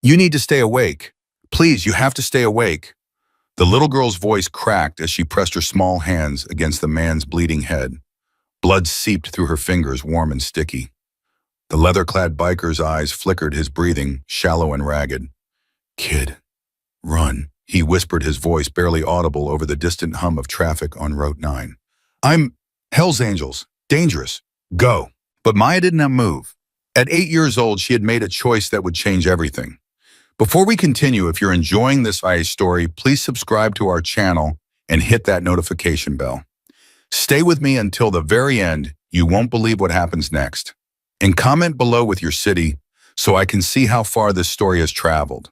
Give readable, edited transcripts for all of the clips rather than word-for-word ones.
You need to stay awake. Please, you have to stay awake. The little girl's voice cracked as she pressed her small hands against the man's bleeding head. Blood seeped through her fingers, warm and sticky. The leather-clad biker's eyes flickered, his breathing shallow and ragged. Kid, run, he whispered, his voice barely audible over the distant hum of traffic on Route 9. I'm Hell's Angels. Dangerous. Go. But Maya did not move. At 8 years old, she had made a choice that would change everything. Before we continue, if you're enjoying this story, please subscribe to our channel and hit that notification bell. Stay with me until the very end. You won't believe what happens next. And comment below with your city so I can see how far this story has traveled.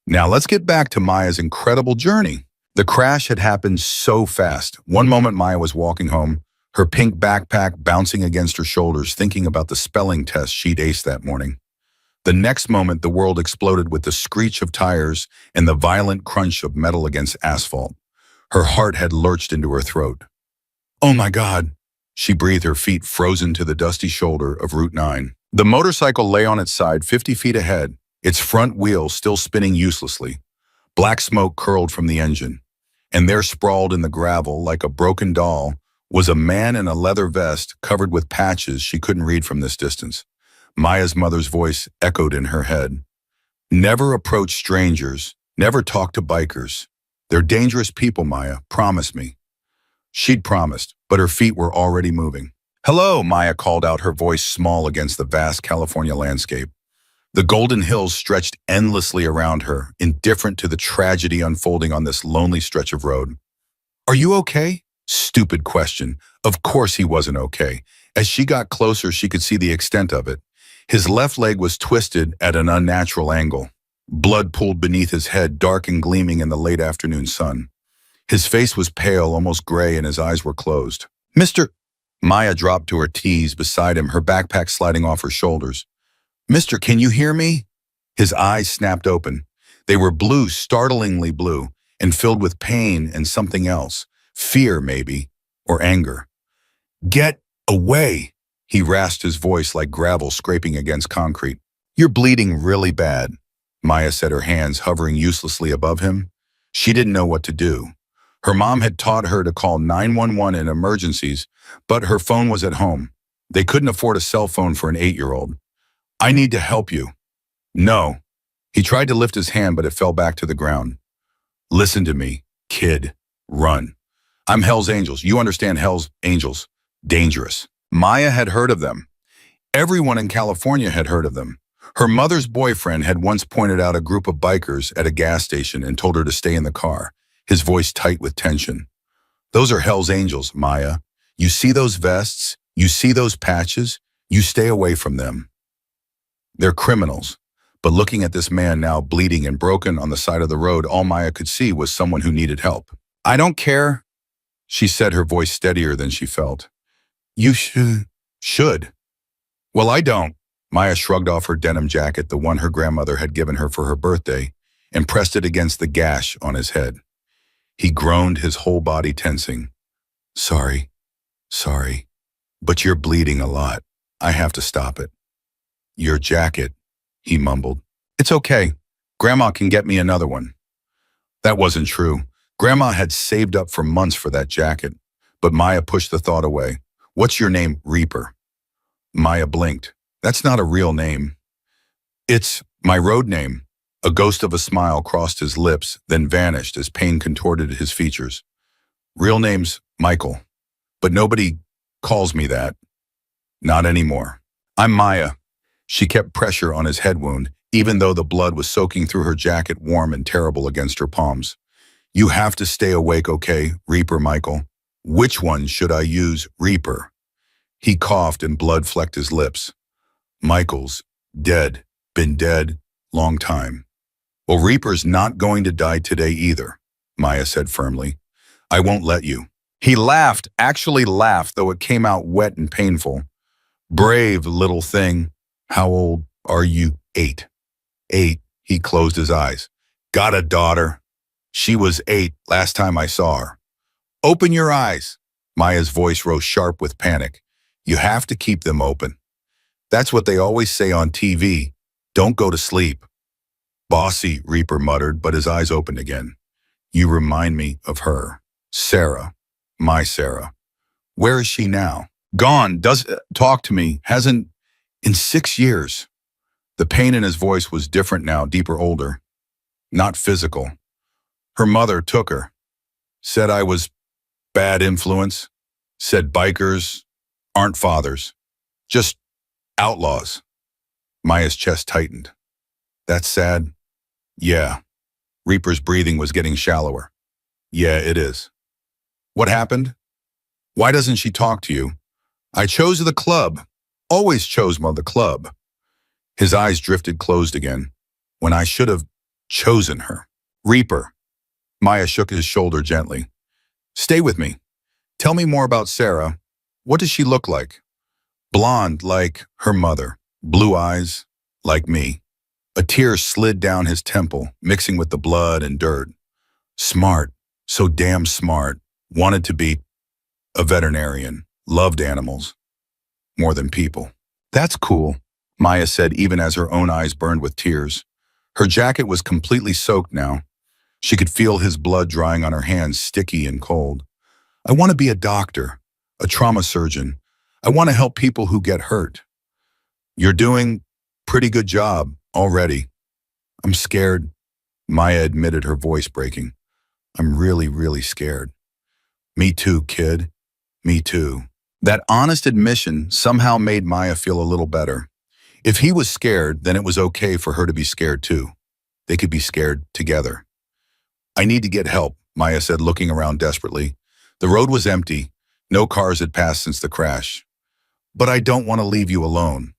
Now let's get back to Maya's incredible journey. The crash had happened so fast. One moment Maya was walking home, her pink backpack bouncing against her shoulders, thinking about the spelling test she'd aced that morning. The next moment, the world exploded with the screech of tires and the violent crunch of metal against asphalt. Her heart had lurched into her throat. Oh my God, she breathed, her feet frozen to the dusty shoulder of Route 9. The motorcycle lay on its side 50 feet ahead, its front wheels still spinning uselessly. Black smoke curled from the engine, and there, sprawled in the gravel like a broken doll, was a man in a leather vest covered with patches she couldn't read from this distance. Maya's mother's voice echoed in her head. Never approach strangers, never talk to bikers. They're dangerous people, Maya, promise me. She'd promised, but her feet were already moving. Hello, Maya called out, her voice small against the vast California landscape. The golden hills stretched endlessly around her, indifferent to the tragedy unfolding on this lonely stretch of road. Are you okay? Stupid question. Of course he wasn't okay. As she got closer, she could see the extent of it. His left leg was twisted at an unnatural angle. Blood pooled beneath his head, dark and gleaming in the late afternoon sun. His face was pale, almost gray, and his eyes were closed. Mr. Maya dropped to her knees beside him, her backpack sliding off her shoulders. Mister, can you hear me? His eyes snapped open. They were blue, startlingly blue, and filled with pain and something else. Fear, maybe, or anger. Get away! He rasped, his voice like gravel scraping against concrete. You're bleeding really bad, Maya said, her hands hovering uselessly above him. She didn't know what to do. Her mom had taught her to call 911 in emergencies, but her phone was at home. They couldn't afford a cell phone for an 8-year-old. I need to help you. No. He tried to lift his hand, but it fell back to the ground. Listen to me, kid. Run. I'm Hell's Angels. You understand Hell's Angels. Dangerous. Maya had heard of them. Everyone in California had heard of them. Her mother's boyfriend had once pointed out a group of bikers at a gas station and told her to stay in the car, his voice tight with tension. Those are Hell's Angels, Maya. You see those vests? You see those patches? You stay away from them. They're criminals. But looking at this man now bleeding and broken on the side of the road, all Maya could see was someone who needed help. I don't care, she said, her voice steadier than she felt. You should. Well, I don't. Maya shrugged off her denim jacket, the one her grandmother had given her for her birthday, and pressed it against the gash on his head. He groaned, his whole body tensing. Sorry, but you're bleeding a lot. I have to stop it. Your jacket, he mumbled. It's okay. Grandma can get me another one. That wasn't true. Grandma had saved up for months for that jacket, but Maya pushed the thought away. What's your name, Reaper? Maya blinked. That's not a real name. It's my road name. A ghost of a smile crossed his lips, then vanished as pain contorted his features. Real name's Michael, but nobody calls me that. Not anymore. I'm Maya. She kept pressure on his head wound, even though the blood was soaking through her jacket, warm and terrible against her palms. You have to stay awake, okay, Reaper Michael? Which one should I use, Reaper? He coughed and blood flecked his lips. Michael's dead, been dead, long time. Well, Reaper's not going to die today either, Maya said firmly. I won't let you. He laughed, actually laughed, though it came out wet and painful. Brave little thing. How old are you? 8. 8, he closed his eyes. Got a daughter. She was 8 last time I saw her. Open your eyes. Maya's voice rose sharp with panic. You have to keep them open. That's what they always say on TV. Don't go to sleep. Bossy, Reaper muttered, but his eyes opened again. You remind me of her. Sarah. My Sarah. Where is she now? Gone. Does talk to me. Hasn't in 6 years. The pain in his voice was different now, deeper, older. Not physical. Her mother took her. Said I was bad influence. Said bikers aren't fathers. Just outlaws. Maya's chest tightened. That's sad. Yeah. Reaper's breathing was getting shallower. Yeah, it is. What happened? Why doesn't she talk to you? I chose the club. Always chose the club. His eyes drifted closed again. When I should have chosen her. Reaper. Maya shook his shoulder gently. Stay with me. Tell me more about Sarah. What does she look like? Blonde like her mother. Blue eyes like me. A tear slid down his temple, mixing with the blood and dirt. Smart. So damn smart. Wanted to be a veterinarian. Loved animals. More than people. That's cool, Maya said even as her own eyes burned with tears. Her jacket was completely soaked now. She could feel his blood drying on her hands, sticky and cold. I want to be a doctor, a trauma surgeon. I want to help people who get hurt. You're doing pretty good job already. I'm scared, Maya admitted, her voice breaking. I'm really, really scared. Me too, kid. Me too. That honest admission somehow made Maya feel a little better. If he was scared, then it was okay for her to be scared too. They could be scared together. I need to get help, Maya said, looking around desperately. The road was empty. No cars had passed since the crash. But I don't want to leave you alone.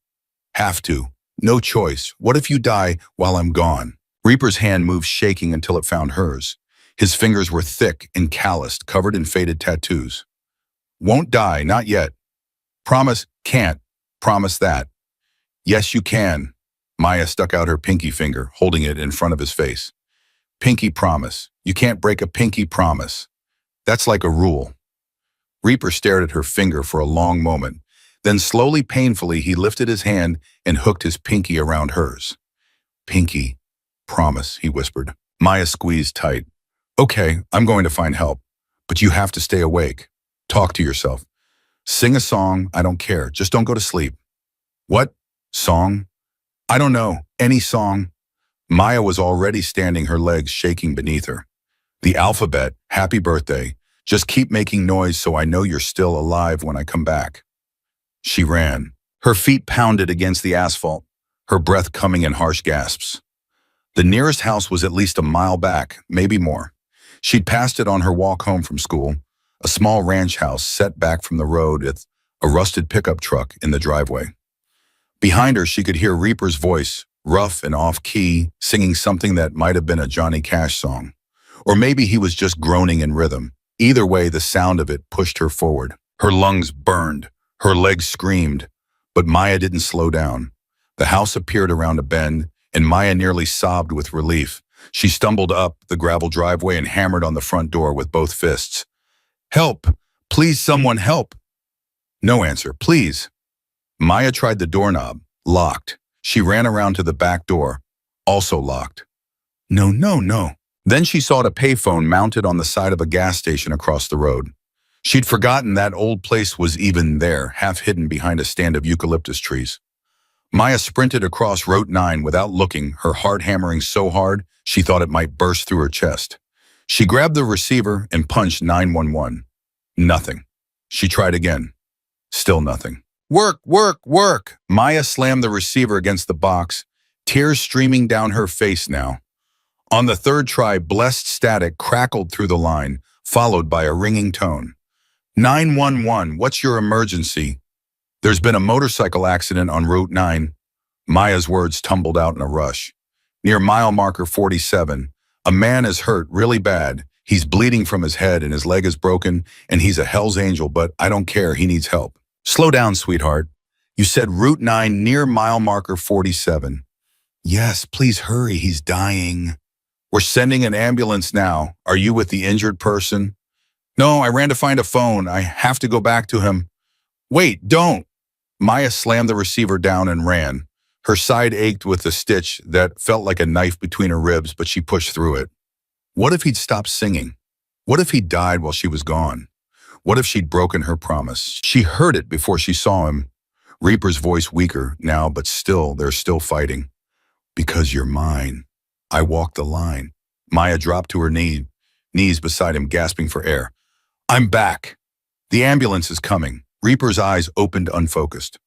Have to. No choice. What if you die while I'm gone? Reaper's hand moved shaking until it found hers. His fingers were thick and calloused, covered in faded tattoos. Won't die, not yet. Promise, can't. Promise that. Yes, you can. Maya stuck out her pinky finger, holding it in front of his face. Pinky promise. You can't break a pinky promise. That's like a rule. Reaper stared at her finger for a long moment. Then slowly, painfully, he lifted his hand and hooked his pinky around hers. Pinky promise, he whispered. Maya squeezed tight. Okay, I'm going to find help. But you have to stay awake. Talk to yourself. Sing a song, I don't care. Just don't go to sleep. What? Song? I don't know. Any song? Maya was already standing, her legs shaking beneath her. The alphabet, happy birthday. Just keep making noise so I know you're still alive when I come back. She ran. Her feet pounded against the asphalt, her breath coming in harsh gasps. The nearest house was at least a mile back, maybe more. She'd passed it on her walk home from school, a small ranch house set back from the road with a rusted pickup truck in the driveway. Behind her, she could hear Reaper's voice, rough and off-key, singing something that might have been a Johnny Cash song. Or maybe he was just groaning in rhythm. Either way, the sound of it pushed her forward. Her lungs burned. Her legs screamed. But Maya didn't slow down. The house appeared around a bend, and Maya nearly sobbed with relief. She stumbled up the gravel driveway and hammered on the front door with both fists. Help! Please, someone help! No answer. Please. Maya tried the doorknob. Locked. She ran around to the back door. Also locked. No, no, no. Then she saw a payphone mounted on the side of a gas station across the road. She'd forgotten that old place was even there, half hidden behind a stand of eucalyptus trees. Maya sprinted across Route 9 without looking, her heart hammering so hard she thought it might burst through her chest. She grabbed the receiver and punched 911. Nothing. She tried again. Still nothing. Work, work, work! Maya slammed the receiver against the box, tears streaming down her face now. On the third try, blessed static crackled through the line, followed by a ringing tone. 911, what's your emergency? There's been a motorcycle accident on Route 9. Maya's words tumbled out in a rush. Near mile marker 47, a man is hurt really bad. He's bleeding from his head and his leg is broken, and he's a Hell's Angel, but I don't care, he needs help. Slow down, sweetheart. You said Route 9 near mile marker 47. Yes, please hurry, he's dying. We're sending an ambulance now. Are you with the injured person? No, I ran to find a phone. I have to go back to him. Wait, don't. Maya slammed the receiver down and ran. Her side ached with a stitch that felt like a knife between her ribs, but she pushed through it. What if he'd stopped singing? What if he died while she was gone? What if she'd broken her promise? She heard it before she saw him. Reaper's voice weaker now, but still, they're still fighting. Because you're mine. I walked the line. Maya dropped to her knees beside him, gasping for air. I'm back. The ambulance is coming. Reaper's eyes opened unfocused.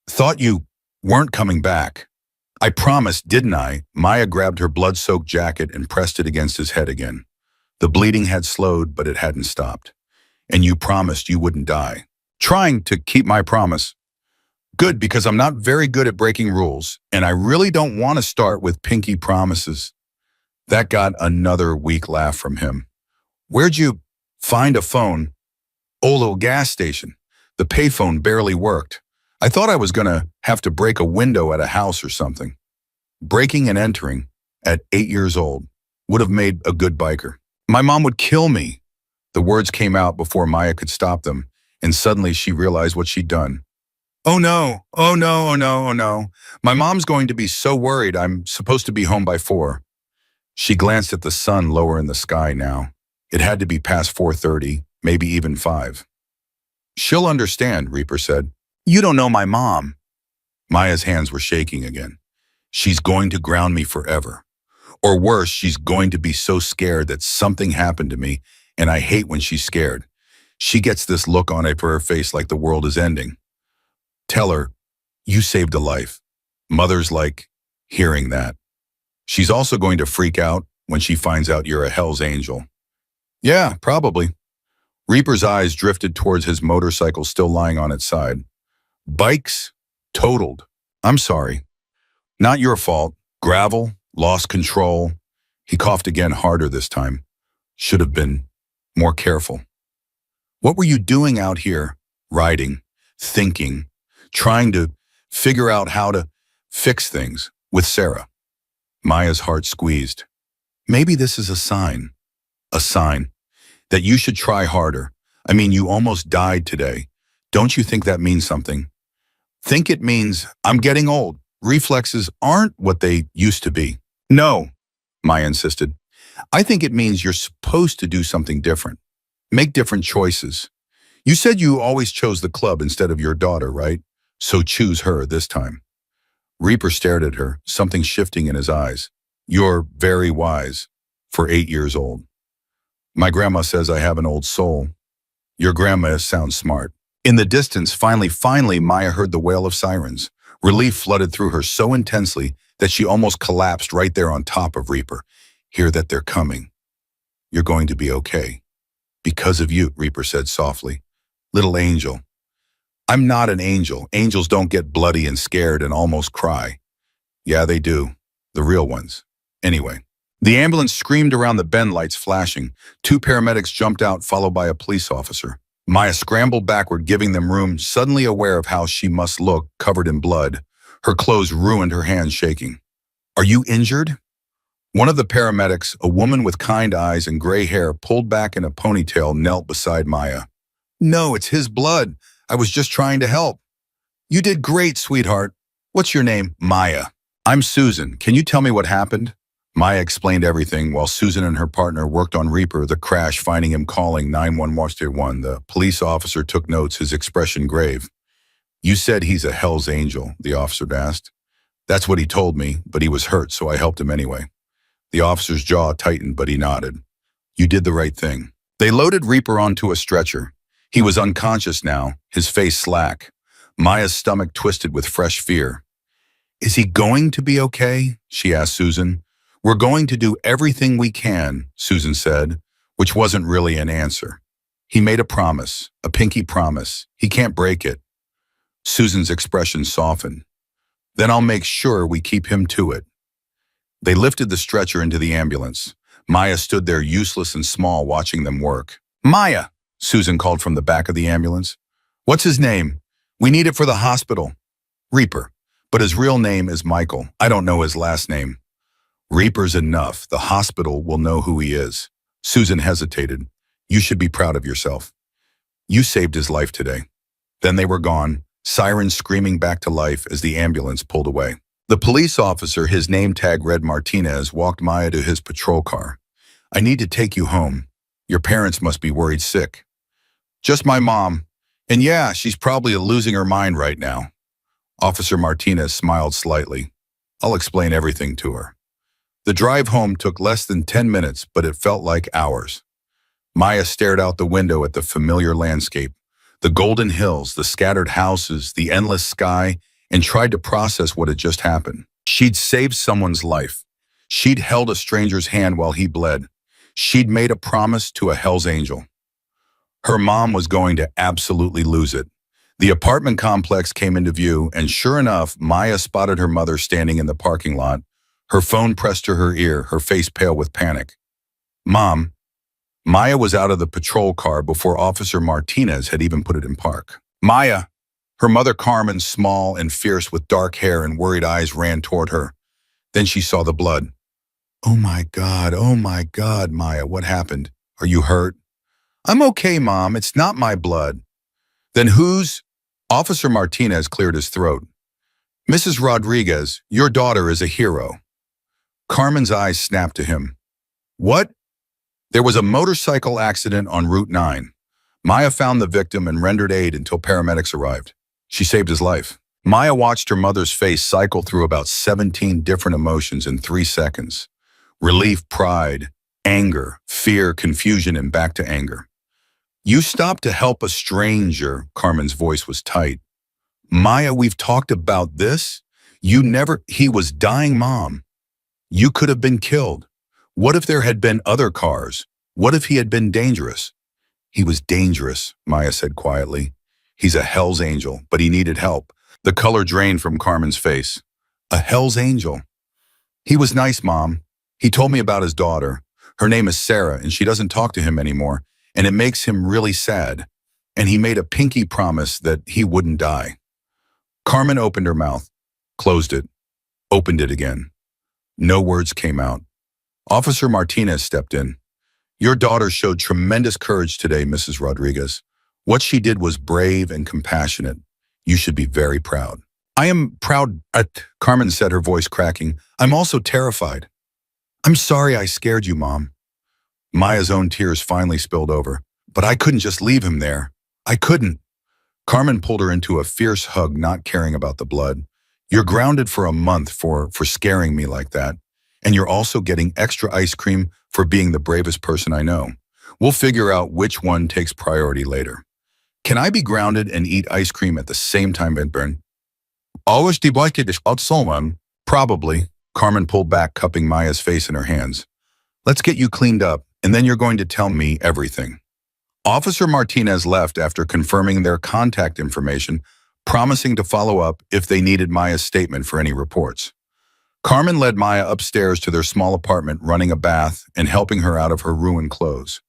Thought you weren't coming back. I promised, didn't I? Maya grabbed her blood-soaked jacket and pressed it against his head again. The bleeding had slowed, but it hadn't stopped. And you promised you wouldn't die. Trying to keep my promise. Good, because I'm not very good at breaking rules, and I really don't want to start with pinky promises. That got another weak laugh from him. Where'd you find a phone? Old little gas station. The payphone barely worked. I thought I was gonna have to break a window at a house or something. Breaking and entering, at 8 years old, would have made a good biker. My mom would kill me. The words came out before Maya could stop them, and suddenly she realized what she'd done. Oh no, oh no, oh no, oh no. My mom's going to be so worried. I'm supposed to be home by 4. She glanced at the sun lower in the sky now. It had to be past 4:30, maybe even 5. She'll understand, Reaper said. You don't know my mom. Maya's hands were shaking again. She's going to ground me forever. Or worse, she's going to be so scared that something happened to me, and I hate when she's scared. She gets this look on her face like the world is ending. Tell her, you saved a life. Mothers like hearing that. She's also going to freak out when she finds out you're a Hell's Angel. Yeah, probably. Reaper's eyes drifted towards his motorcycle still lying on its side. Bikes, totaled. I'm sorry. Not your fault. Gravel, lost control. He coughed again, harder this time. Should have been more careful. What were you doing out here? Riding, thinking, trying to figure out how to fix things with Sarah. Maya's heart squeezed. Maybe this is a sign that you should try harder. I mean, you almost died today. Don't you think that means something? Think it means I'm getting old. Reflexes aren't what they used to be. No, Maya insisted. I think it means you're supposed to do something different. Make different choices. You said you always chose the club instead of your daughter, right? So choose her this time. Reaper stared at her, something shifting in his eyes. You're very wise for 8 years old. My grandma says I have an old soul. Your grandma sounds smart. In the distance, finally, Maya heard the wail of sirens. Relief flooded through her so intensely that she almost collapsed right there on top of Reaper. Hear that they're coming. You're going to be okay. Because of you, Reaper said softly. Little angel. I'm not an angel. Angels don't get bloody and scared and almost cry. Yeah, they do. The real ones. Anyway. The ambulance screamed around the bend, lights flashing. 2 paramedics jumped out, followed by a police officer. Maya scrambled backward, giving them room, suddenly aware of how she must look, covered in blood. Her clothes ruined, her hands shaking. Are you injured? One of the paramedics, a woman with kind eyes and gray hair pulled back in a ponytail, knelt beside Maya. No, it's his blood. I was just trying to help. You did great, sweetheart. What's your name? Maya. I'm Susan. Can you tell me what happened? Maya explained everything while Susan and her partner worked on Reaper, the crash, finding him calling 911. The police officer took notes, his expression grave. You said he's a Hell's Angel, the officer asked. That's what he told me, but he was hurt, so I helped him anyway. The officer's jaw tightened, but he nodded. You did the right thing. They loaded Reaper onto a stretcher. He was unconscious now, his face slack. Maya's stomach twisted with fresh fear. Is he going to be okay? She asked Susan. We're going to do everything we can, Susan said, which wasn't really an answer. He made a promise, a pinky promise. He can't break it. Susan's expression softened. Then I'll make sure we keep him to it. They lifted the stretcher into the ambulance. Maya stood there useless and small, watching them work. Maya, Susan called from the back of the ambulance. What's his name? We need it for the hospital. Reaper, but his real name is Michael. I don't know his last name. Reaper's enough. The hospital will know who he is. Susan hesitated. You should be proud of yourself. You saved his life today. Then they were gone, sirens screaming back to life as the ambulance pulled away. The police officer, his name tag read Martinez, walked Maya to his patrol car. I need to take you home. Your parents must be worried sick. Just my mom. And yeah, she's probably losing her mind right now. Officer Martinez smiled slightly. I'll explain everything to her. The drive home took less than 10 minutes, but it felt like hours. Maya stared out the window at the familiar landscape, the golden hills, the scattered houses, the endless sky, and tried to process what had just happened. She'd saved someone's life. She'd held a stranger's hand while he bled. She'd made a promise to a Hell's Angel. Her mom was going to absolutely lose it. The apartment complex came into view, and sure enough, Maya spotted her mother standing in the parking lot, her phone pressed to her ear, her face pale with panic. Mom. Maya was out of the patrol car before Officer Martinez had even put it in park. Maya. Her mother Carmen, small and fierce with dark hair and worried eyes, ran toward her. Then she saw the blood. Oh my God, Maya, what happened? Are you hurt? I'm okay, Mom, it's not my blood. Then whose? Officer Martinez cleared his throat. Mrs. Rodriguez, your daughter is a hero. Carmen's eyes snapped to him. What? There was a motorcycle accident on Route 9. Maya found the victim and rendered aid until paramedics arrived. She saved his life. Maya watched her mother's face cycle through about 17 different emotions in 3 seconds. Relief, pride, anger, fear, confusion, and back to anger. You stopped to help a stranger, Carmen's voice was tight. Maya, we've talked about this. He was dying, Mom. You could have been killed. What if there had been other cars? What if he had been dangerous? He was dangerous, Maya said quietly. He's a Hell's Angel, but he needed help. The color drained from Carmen's face. A Hell's Angel. He was nice, Mom. He told me about his daughter. Her name is Sarah, and she doesn't talk to him anymore, and it makes him really sad. And he made a pinky promise that he wouldn't die. Carmen opened her mouth, closed it, opened it again. No words came out. Officer Martinez stepped in. Your daughter showed tremendous courage today, Mrs. Rodriguez. What she did was brave and compassionate. You should be very proud. I am proud, Carmen said, her voice cracking. I'm also terrified. I'm sorry I scared you, Mom. Maya's own tears finally spilled over. But I couldn't just leave him there. I couldn't. Carmen pulled her into a fierce hug, not caring about the blood. You're grounded for a month for scaring me like that. And you're also getting extra ice cream for being the bravest person I know. We'll figure out which one takes priority later. Can I be grounded and eat ice cream at the same time, Bentburn? Always die Beute des Someone. Probably. Carmen pulled back, cupping Maya's face in her hands. Let's get you cleaned up, and then you're going to tell me everything. Officer Martinez left after confirming their contact information, promising to follow up if they needed Maya's statement for any reports. Carmen led Maya upstairs to their small apartment, running a bath and helping her out of her ruined clothes.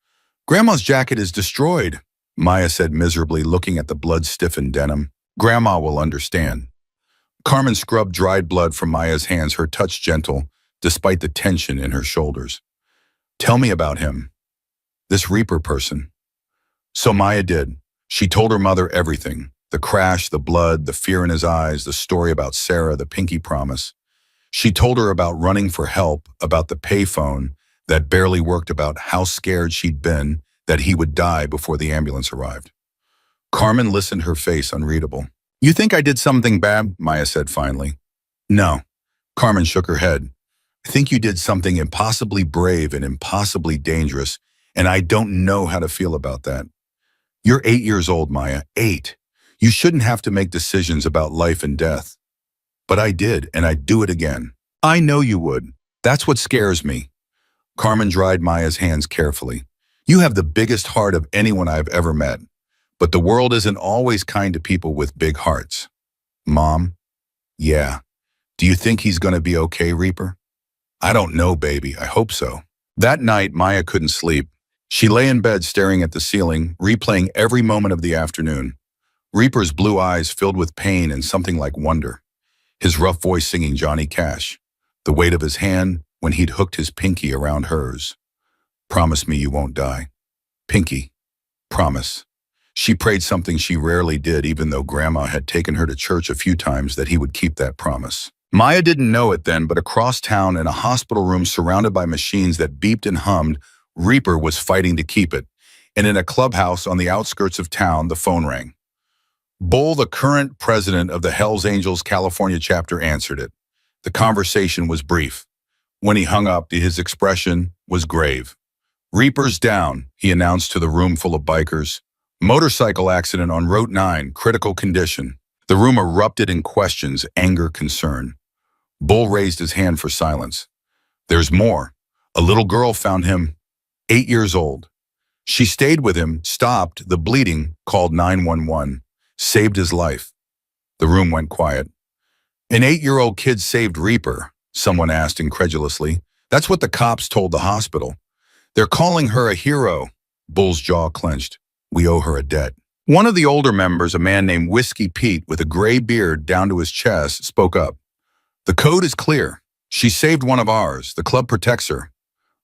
Grandma's jacket is destroyed, Maya said miserably, looking at the blood-stiffened denim. Grandma will understand. Carmen scrubbed dried blood from Maya's hands, her touch gentle, despite the tension in her shoulders. Tell me about him. This Reaper person. So Maya did. She told her mother everything. The crash, the blood, the fear in his eyes, the story about Sarah, the pinky promise. She told her about running for help, about the payphone that barely worked, about how scared she'd been that he would die before the ambulance arrived. Carmen listened, her face unreadable. You think I did something bad? Maya said finally. No. Carmen shook her head. I think you did something impossibly brave and impossibly dangerous, and I don't know how to feel about that. You're 8 years old, Maya. 8. You shouldn't have to make decisions about life and death. But I did, and I'd do it again. I know you would. That's what scares me. Carmen dried Maya's hands carefully. You have the biggest heart of anyone I've ever met. But the world isn't always kind to people with big hearts. Mom? Yeah. Do you think he's going to be okay, Reaper? I don't know, baby. I hope so. That night, Maya couldn't sleep. She lay in bed staring at the ceiling, replaying every moment of the afternoon. Reaper's blue eyes filled with pain and something like wonder. His rough voice singing Johnny Cash. The weight of his hand when he'd hooked his pinky around hers. Promise me you won't die. Pinky. Promise. She prayed something she rarely did, even though Grandma had taken her to church a few times, that he would keep that promise. Maya didn't know it then, but across town in a hospital room surrounded by machines that beeped and hummed, Reaper was fighting to keep it. And in a clubhouse on the outskirts of town, the phone rang. Bull, the current president of the Hells Angels California chapter, answered it. The conversation was brief. When he hung up, his expression was grave. Reaper's down, he announced to the room full of bikers. Motorcycle accident on Route 9, critical condition. The room erupted in questions, anger, concern. Bull raised his hand for silence. There's more. A little girl found him, 8 years old. She stayed with him, stopped the bleeding, called 911, saved his life. The room went quiet. An 8-year-old kid saved Reaper, someone asked incredulously. That's what the cops told the hospital. They're calling her a hero. Bull's jaw clenched. We owe her a debt. One of the older members, a man named Whiskey Pete with a gray beard down to his chest, spoke up. The code is clear. She saved one of ours. The club protects her.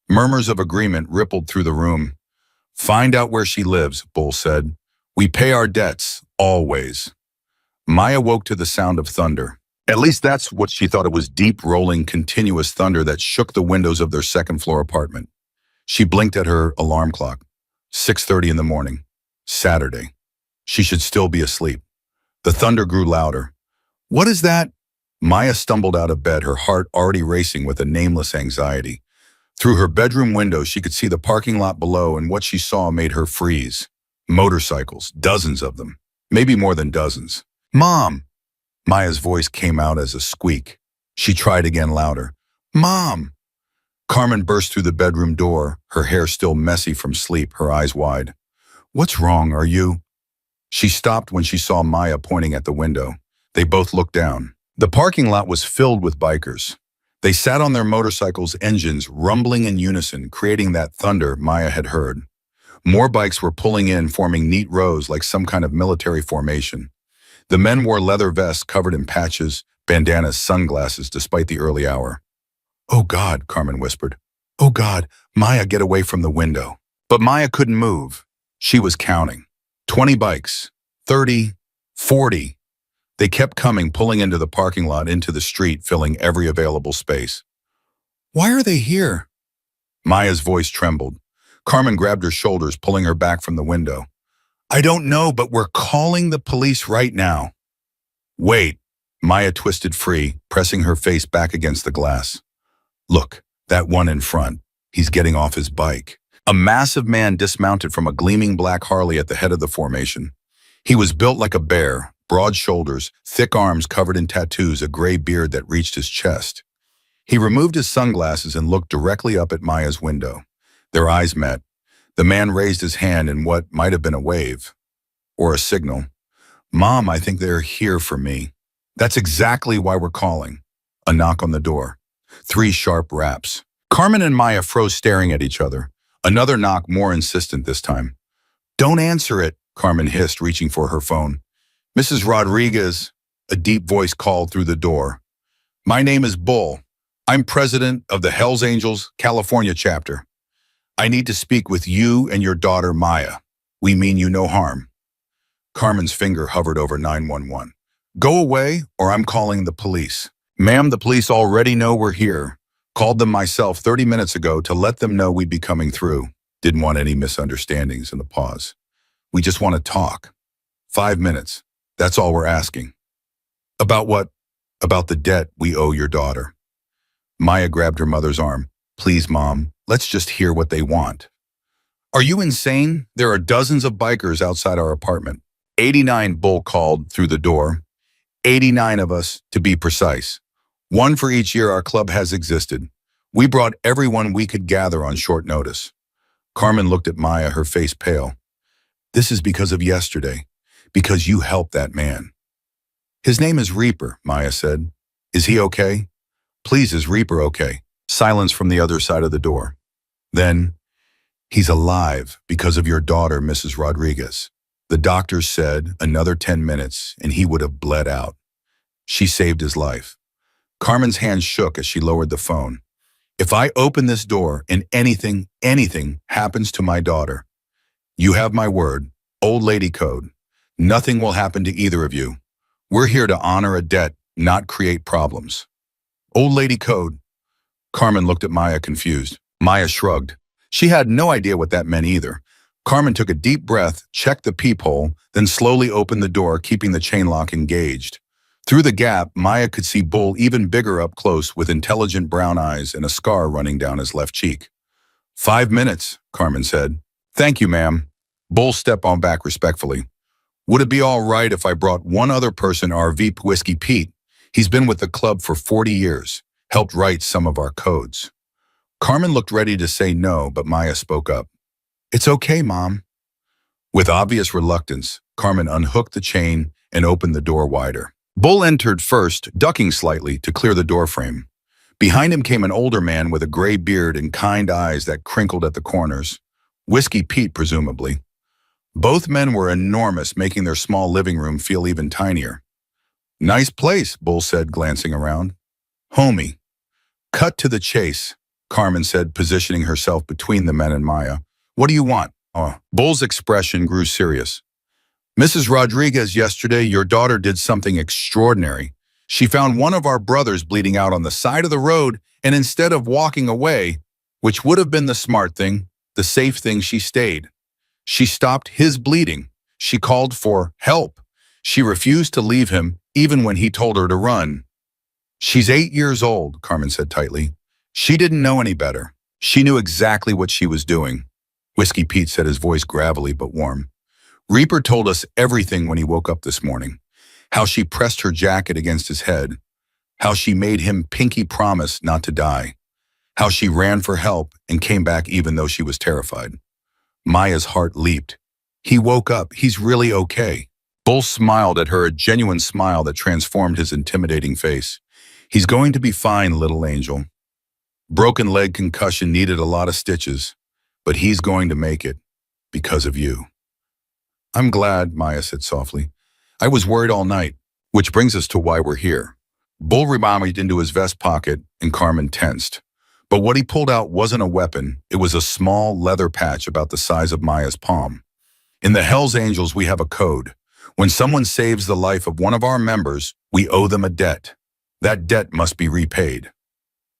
Murmurs of agreement rippled through the room. Find out where she lives, Bull said. We pay our debts, always. Maya woke to the sound of thunder. At least that's what she thought. It was deep, rolling, continuous thunder that shook the windows of their second-floor apartment. She blinked at her alarm clock. 6:30 in the morning. Saturday. She should still be asleep. The thunder grew louder. What is that? Maya stumbled out of bed, her heart already racing with a nameless anxiety. Through her bedroom window, she could see the parking lot below, and what she saw made her freeze. Motorcycles, dozens of them. Maybe more than dozens. Mom! Maya's voice came out as a squeak. She tried again louder. Mom! Carmen burst through the bedroom door, her hair still messy from sleep, her eyes wide. What's wrong, are you? She stopped when she saw Maya pointing at the window. They both looked down. The parking lot was filled with bikers. They sat on their motorcycles' engines, rumbling in unison, creating that thunder Maya had heard. More bikes were pulling in, forming neat rows like some kind of military formation. The men wore leather vests covered in patches, bandanas, sunglasses, despite the early hour. Oh God, Carmen whispered. Oh God, Maya, get away from the window. But Maya couldn't move. She was counting. 20 bikes, 30, 40. They kept coming, pulling into the parking lot, into the street, filling every available space. Why are they here? Maya's voice trembled. Carmen grabbed her shoulders, pulling her back from the window. I don't know, but we're calling the police right now. Wait. Maya twisted free, pressing her face back against the glass. Look, that one in front. He's getting off his bike. A massive man dismounted from a gleaming black Harley at the head of the formation. He was built like a bear, broad shoulders, thick arms covered in tattoos, a gray beard that reached his chest. He removed his sunglasses and looked directly up at Maya's window. Their eyes met. The man raised his hand in what might have been a wave, or a signal. Mom, I think they're here for me. That's exactly why we're calling. A knock on the door. 3 sharp raps. Carmen and Maya froze, staring at each other. Another knock, more insistent this time. Don't answer it, Carmen hissed, reaching for her phone. Mrs. Rodriguez, a deep voice called through the door. My name is Bull. I'm president of the Hells Angels California chapter. I need to speak with you and your daughter, Maya. We mean you no harm. Carmen's finger hovered over 911. Go away, or I'm calling the police. Ma'am, the police already know we're here. Called them myself 30 minutes ago to let them know we'd be coming through. Didn't want any misunderstandings in the pause. We just want to talk. 5 minutes. That's all we're asking. About what? About the debt we owe your daughter. Maya grabbed her mother's arm. Please, Mom, let's just hear what they want. Are you insane? There are dozens of bikers outside our apartment. 89, Bull called through the door. 89 of us, to be precise. 1 for each year our club has existed. We brought everyone we could gather on short notice. Carmen looked at Maya, her face pale. This is because of yesterday, because you helped that man. His name is Reaper, Maya said. Is he okay? Please, is Reaper okay? Silence from the other side of the door. Then, he's alive because of your daughter, Mrs. Rodriguez. The doctors said another 10 minutes and he would have bled out. She saved his life. Carmen's hand shook as she lowered the phone. If I open this door and anything happens to my daughter, you have my word, old lady code. Nothing will happen to either of you. We're here to honor a debt, not create problems. Old lady code. Carmen looked at Maya confused. Maya shrugged. She had no idea what that meant either. Carmen took a deep breath, checked the peephole, then slowly opened the door, keeping the chain lock engaged. Through the gap, Maya could see Bull even bigger up close with intelligent brown eyes and a scar running down his left cheek. 5 minutes, Carmen said. Thank you, ma'am. Bull stepped on back respectfully. Would it be all right if I brought one other person, our VP Whiskey Pete? He's been with the club for 40 years, helped write some of our codes. Carmen looked ready to say no, but Maya spoke up. It's okay, Mom. With obvious reluctance, Carmen unhooked the chain and opened the door wider. Bull entered first, ducking slightly to clear the doorframe. Behind him came an older man with a gray beard and kind eyes that crinkled at the corners. Whiskey Pete, presumably. Both men were enormous, making their small living room feel even tinier. Nice place, Bull said, glancing around. Homie. Cut to the chase, Carmen said, positioning herself between the men and Maya. What do you want? Bull's expression grew serious. Mrs. Rodriguez, yesterday, your daughter did something extraordinary. She found one of our brothers bleeding out on the side of the road, and instead of walking away, which would have been the smart thing, the safe thing, she stayed. She stopped his bleeding. She called for help. She refused to leave him, even when he told her to run. She's 8 years old, Carmen said tightly. She didn't know any better. She knew exactly what she was doing. Whiskey Pete said, his voice gravelly but warm. Reaper told us everything when he woke up this morning. How she pressed her jacket against his head. How she made him pinky promise not to die. How she ran for help and came back even though she was terrified. Maya's heart leaped. He woke up. He's really okay. Bull smiled at her, a genuine smile that transformed his intimidating face. He's going to be fine, little angel. Broken leg concussion, needed a lot of stitches, but he's going to make it because of you. I'm glad, Maya said softly. I was worried all night, which brings us to why we're here. Bull reached into his vest pocket and Carmen tensed. But what he pulled out wasn't a weapon. It was a small leather patch about the size of Maya's palm. In the Hells Angels, we have a code. When someone saves the life of one of our members, we owe them a debt. That debt must be repaid.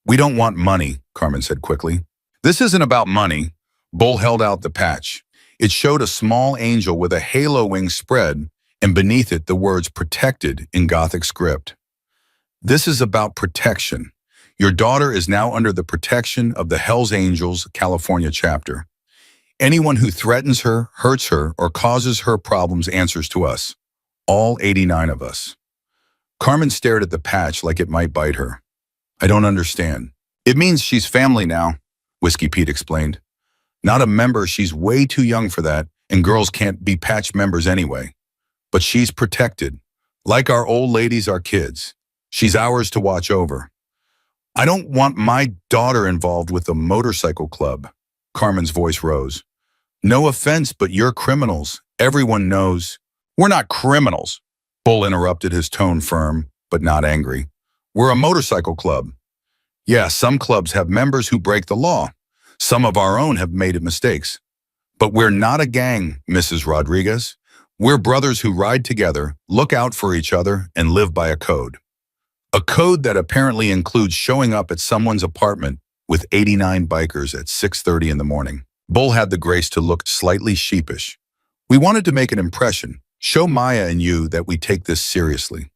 We don't want money, Carmen said quickly. This isn't about money. Bull held out the patch. It showed a small angel with a halo wing spread, and beneath it the words protected in Gothic script. This is about protection. Your daughter is now under the protection of the Hells Angels California chapter. Anyone who threatens her, hurts her, or causes her problems answers to us. All 89 of us. Carmen stared at the patch like it might bite her. I don't understand. It means she's family now, Whiskey Pete explained. Not a member, she's way too young for that, and girls can't be patch members anyway. But she's protected. Like our old ladies are kids. She's ours to watch over. I don't want my daughter involved with the motorcycle club. Carmen's voice rose. No offense, but you're criminals. Everyone knows. We're not criminals. Bull interrupted, his tone firm, but not angry. We're a motorcycle club. Yeah, some clubs have members who break the law. Some of our own have made mistakes. But we're not a gang, Mrs. Rodriguez. We're brothers who ride together, look out for each other, and live by a code. A code that apparently includes showing up at someone's apartment with 89 bikers at 6:30 in the morning. Bull had the grace to look slightly sheepish. We wanted to make an impression, show Maya and you that we take this seriously.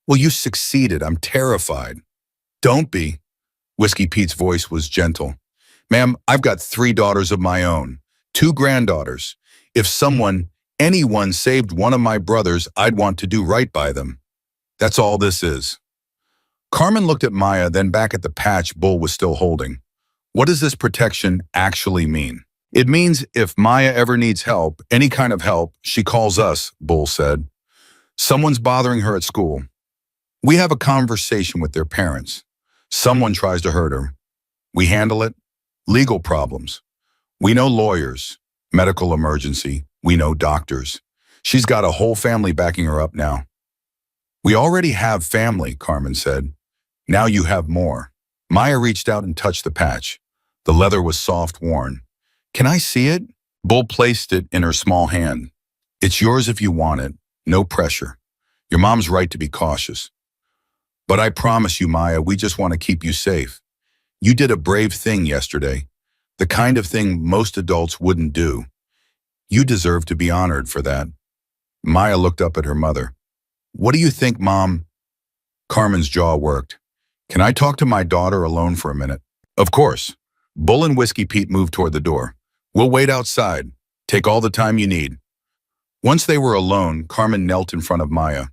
Well, you succeeded. I'm terrified. Don't be. Whiskey Pete's voice was gentle. Ma'am, I've got 3 daughters of my own, 2 granddaughters. If anyone saved one of my brothers, I'd want to do right by them. That's all this is. Carmen looked at Maya, then back at the patch Bull was still holding. What does this protection actually mean? It means if Maya ever needs help, any kind of help, she calls us, Bull said. Someone's bothering her at school. We have a conversation with their parents. Someone tries to hurt her. We handle it. Legal problems. We know lawyers. Medical emergency. We know doctors. She's got a whole family backing her up now. We already have family, Carmen said. Now you have more. Maya reached out and touched the patch. The leather was soft, worn. Can I see it? Bull placed it in her small hand. It's yours if you want it. No pressure. Your mom's right to be cautious. But I promise you, Maya, we just want to keep you safe. You did a brave thing yesterday, the kind of thing most adults wouldn't do. You deserve to be honored for that. Maya looked up at her mother. What do you think, Mom? Carmen's jaw worked. Can I talk to my daughter alone for a minute? Of course. Bull and Whiskey Pete moved toward the door. We'll wait outside. Take all the time you need. Once they were alone, Carmen knelt in front of Maya.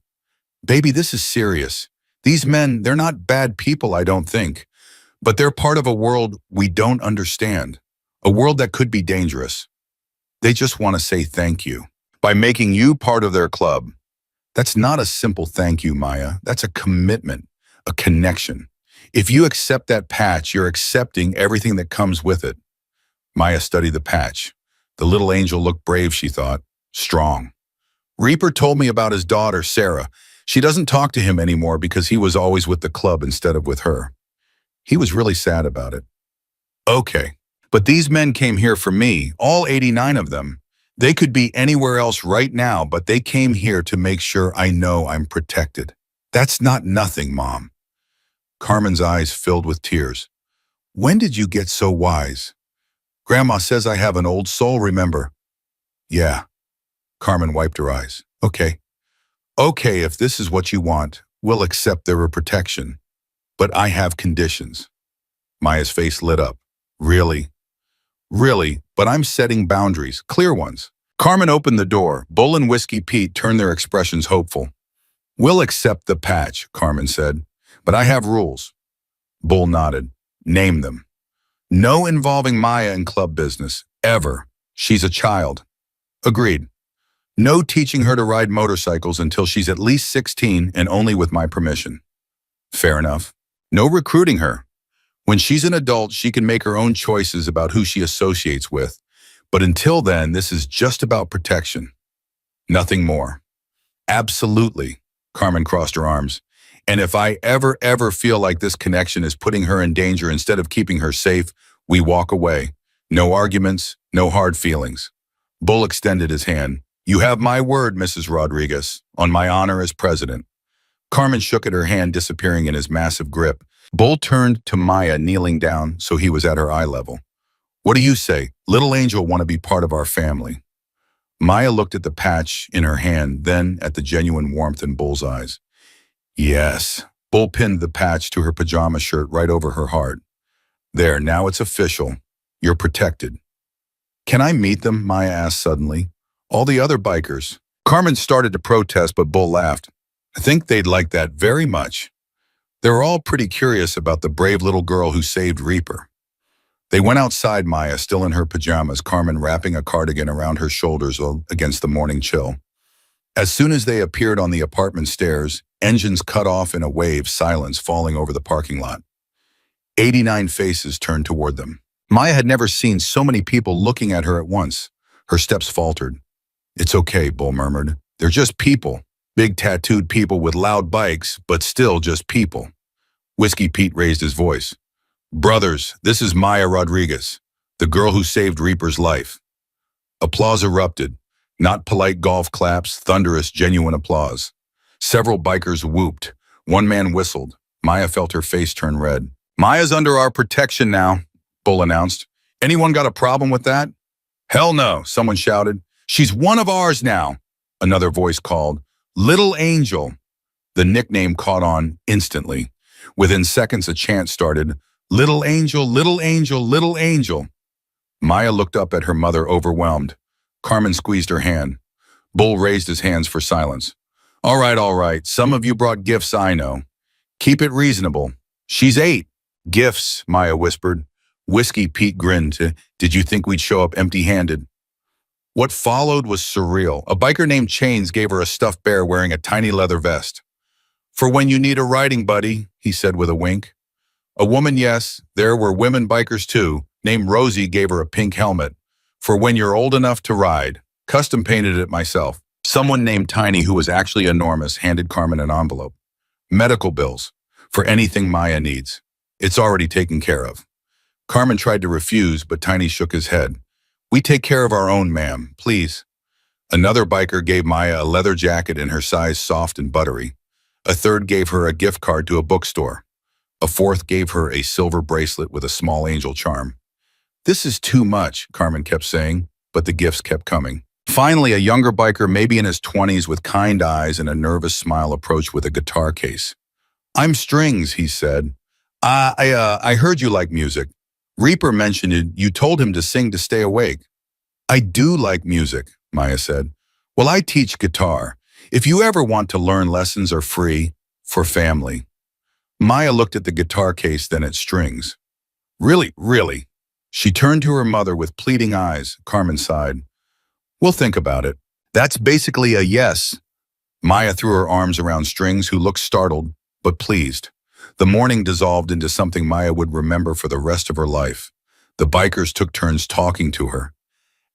Baby, this is serious. These men, they're not bad people, I don't think. But they're part of a world we don't understand. A world that could be dangerous. They just want to say thank you. By making you part of their club. That's not a simple thank you, Maya. That's a commitment, a connection. If you accept that patch, you're accepting everything that comes with it. Maya studied the patch. The little angel looked brave, she thought. Strong. Reaper told me about his daughter, Sarah. She doesn't talk to him anymore because he was always with the club instead of with her. He was really sad about it. Okay, but these men came here for me, all 89 of them. They could be anywhere else right now, but they came here to make sure I know I'm protected. That's not nothing, Mom. Carmen's eyes filled with tears. When did you get so wise? Grandma says I have an old soul, remember? Yeah. Carmen wiped her eyes. Okay. Okay, if this is what you want, we'll accept their protection. But I have conditions. Maya's face lit up. Really? Really, but I'm setting boundaries, clear ones. Carmen opened the door. Bull and Whiskey Pete turned their expressions hopeful. We'll accept the patch, Carmen said, but I have rules. Bull nodded. Name them. No involving Maya in club business, ever. She's a child. Agreed. No teaching her to ride motorcycles until she's at least 16 and only with my permission. Fair enough. No recruiting her. When she's an adult, she can make her own choices about who she associates with. But until then, this is just about protection. Nothing more. Absolutely. Carmen crossed her arms. And if I ever feel like this connection is putting her in danger instead of keeping her safe, we walk away. No arguments, no hard feelings. Bull extended his hand. You have my word, Mrs. Rodriguez, on my honor as president. Carmen shook at her hand, disappearing in his massive grip. Bull turned to Maya, kneeling down so he was at her eye level. What do you say? Little Angel want to be part of our family. Maya looked at the patch in her hand, then at the genuine warmth in Bull's eyes. Yes. Bull pinned the patch to her pajama shirt right over her heart. There, now it's official. You're protected. Can I meet them? Maya asked suddenly. All the other bikers. Carmen started to protest, but Bull laughed. I think they'd like that very much. They were all pretty curious about the brave little girl who saved Reaper. They went outside, Maya still in her pajamas, Carmen wrapping a cardigan around her shoulders against the morning chill. As soon as they appeared on the apartment stairs, engines cut off in a wave, silence falling over the parking lot. 89 faces turned toward them. Maya had never seen so many people looking at her at once. Her steps faltered. It's okay, Bull murmured. They're just people. Big tattooed people with loud bikes, but still just people. Whiskey Pete raised his voice. Brothers, this is Maya Rodriguez, the girl who saved Reaper's life. Applause erupted. Not polite golf claps, thunderous, genuine applause. Several bikers whooped. One man whistled. Maya felt her face turn red. Maya's under our protection now, Bull announced. Anyone got a problem with that? Hell no, someone shouted. She's one of ours now, another voice called. Little Angel. The nickname caught on instantly. Within seconds, a chant started. Little Angel, Little Angel, Little Angel. Maya looked up at her mother, overwhelmed. Carmen squeezed her hand. Bull raised his hands for silence. All right. Some of you brought gifts, I know. Keep it reasonable. She's 8. Gifts, Maya whispered. Whiskey Pete grinned. Did you think we'd show up empty-handed? What followed was surreal. A biker named Chains gave her a stuffed bear wearing a tiny leather vest. For when you need a riding buddy, he said with a wink. A woman, yes, there were women bikers too, named Rosie gave her a pink helmet. For when you're old enough to ride. Custom painted it myself. Someone named Tiny, who was actually enormous, handed Carmen an envelope. Medical bills. For anything Maya needs. It's already taken care of. Carmen tried to refuse, but Tiny shook his head. We take care of our own, ma'am, please. Another biker gave Maya a leather jacket in her size, soft and buttery. A third gave her a gift card to a bookstore. A fourth gave her a silver bracelet with a small angel charm. This is too much, Carmen kept saying, but the gifts kept coming. Finally, a younger biker, maybe in his 20s with kind eyes and a nervous smile, approached with a guitar case. I'm Strings, he said. I heard you like music. Reaper mentioned it. You told him to sing to stay awake. I do like music, Maya said. Well, I teach guitar. If you ever want to learn, lessons are free for family. Maya looked at the guitar case, then at Strings. Really, really? She turned to her mother with pleading eyes. Carmen sighed. We'll think about it. That's basically a yes. Maya threw her arms around Strings, who looked startled, but pleased. The morning dissolved into something Maya would remember for the rest of her life. The bikers took turns talking to her,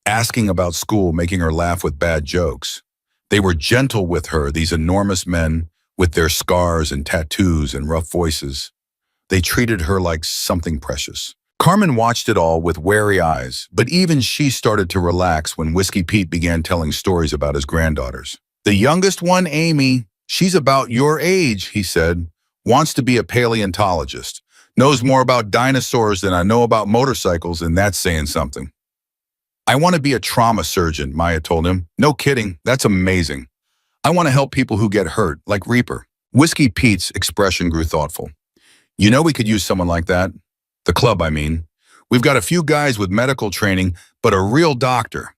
asking about school, making her laugh with bad jokes. They were gentle with her, these enormous men with their scars and tattoos and rough voices. They treated her like something precious. Carmen watched it all with wary eyes, but even she started to relax when Whiskey Pete began telling stories about his granddaughters. The youngest one, Amy, she's about your age, he said, wants to be a paleontologist, knows more about dinosaurs than I know about motorcycles, and that's saying something. I want to be a trauma surgeon, Maya told him. No kidding, that's amazing. I want to help people who get hurt, like Reaper. Whiskey Pete's expression grew thoughtful. You know we could use someone like that. The club, I mean. We've got a few guys with medical training, but a real doctor.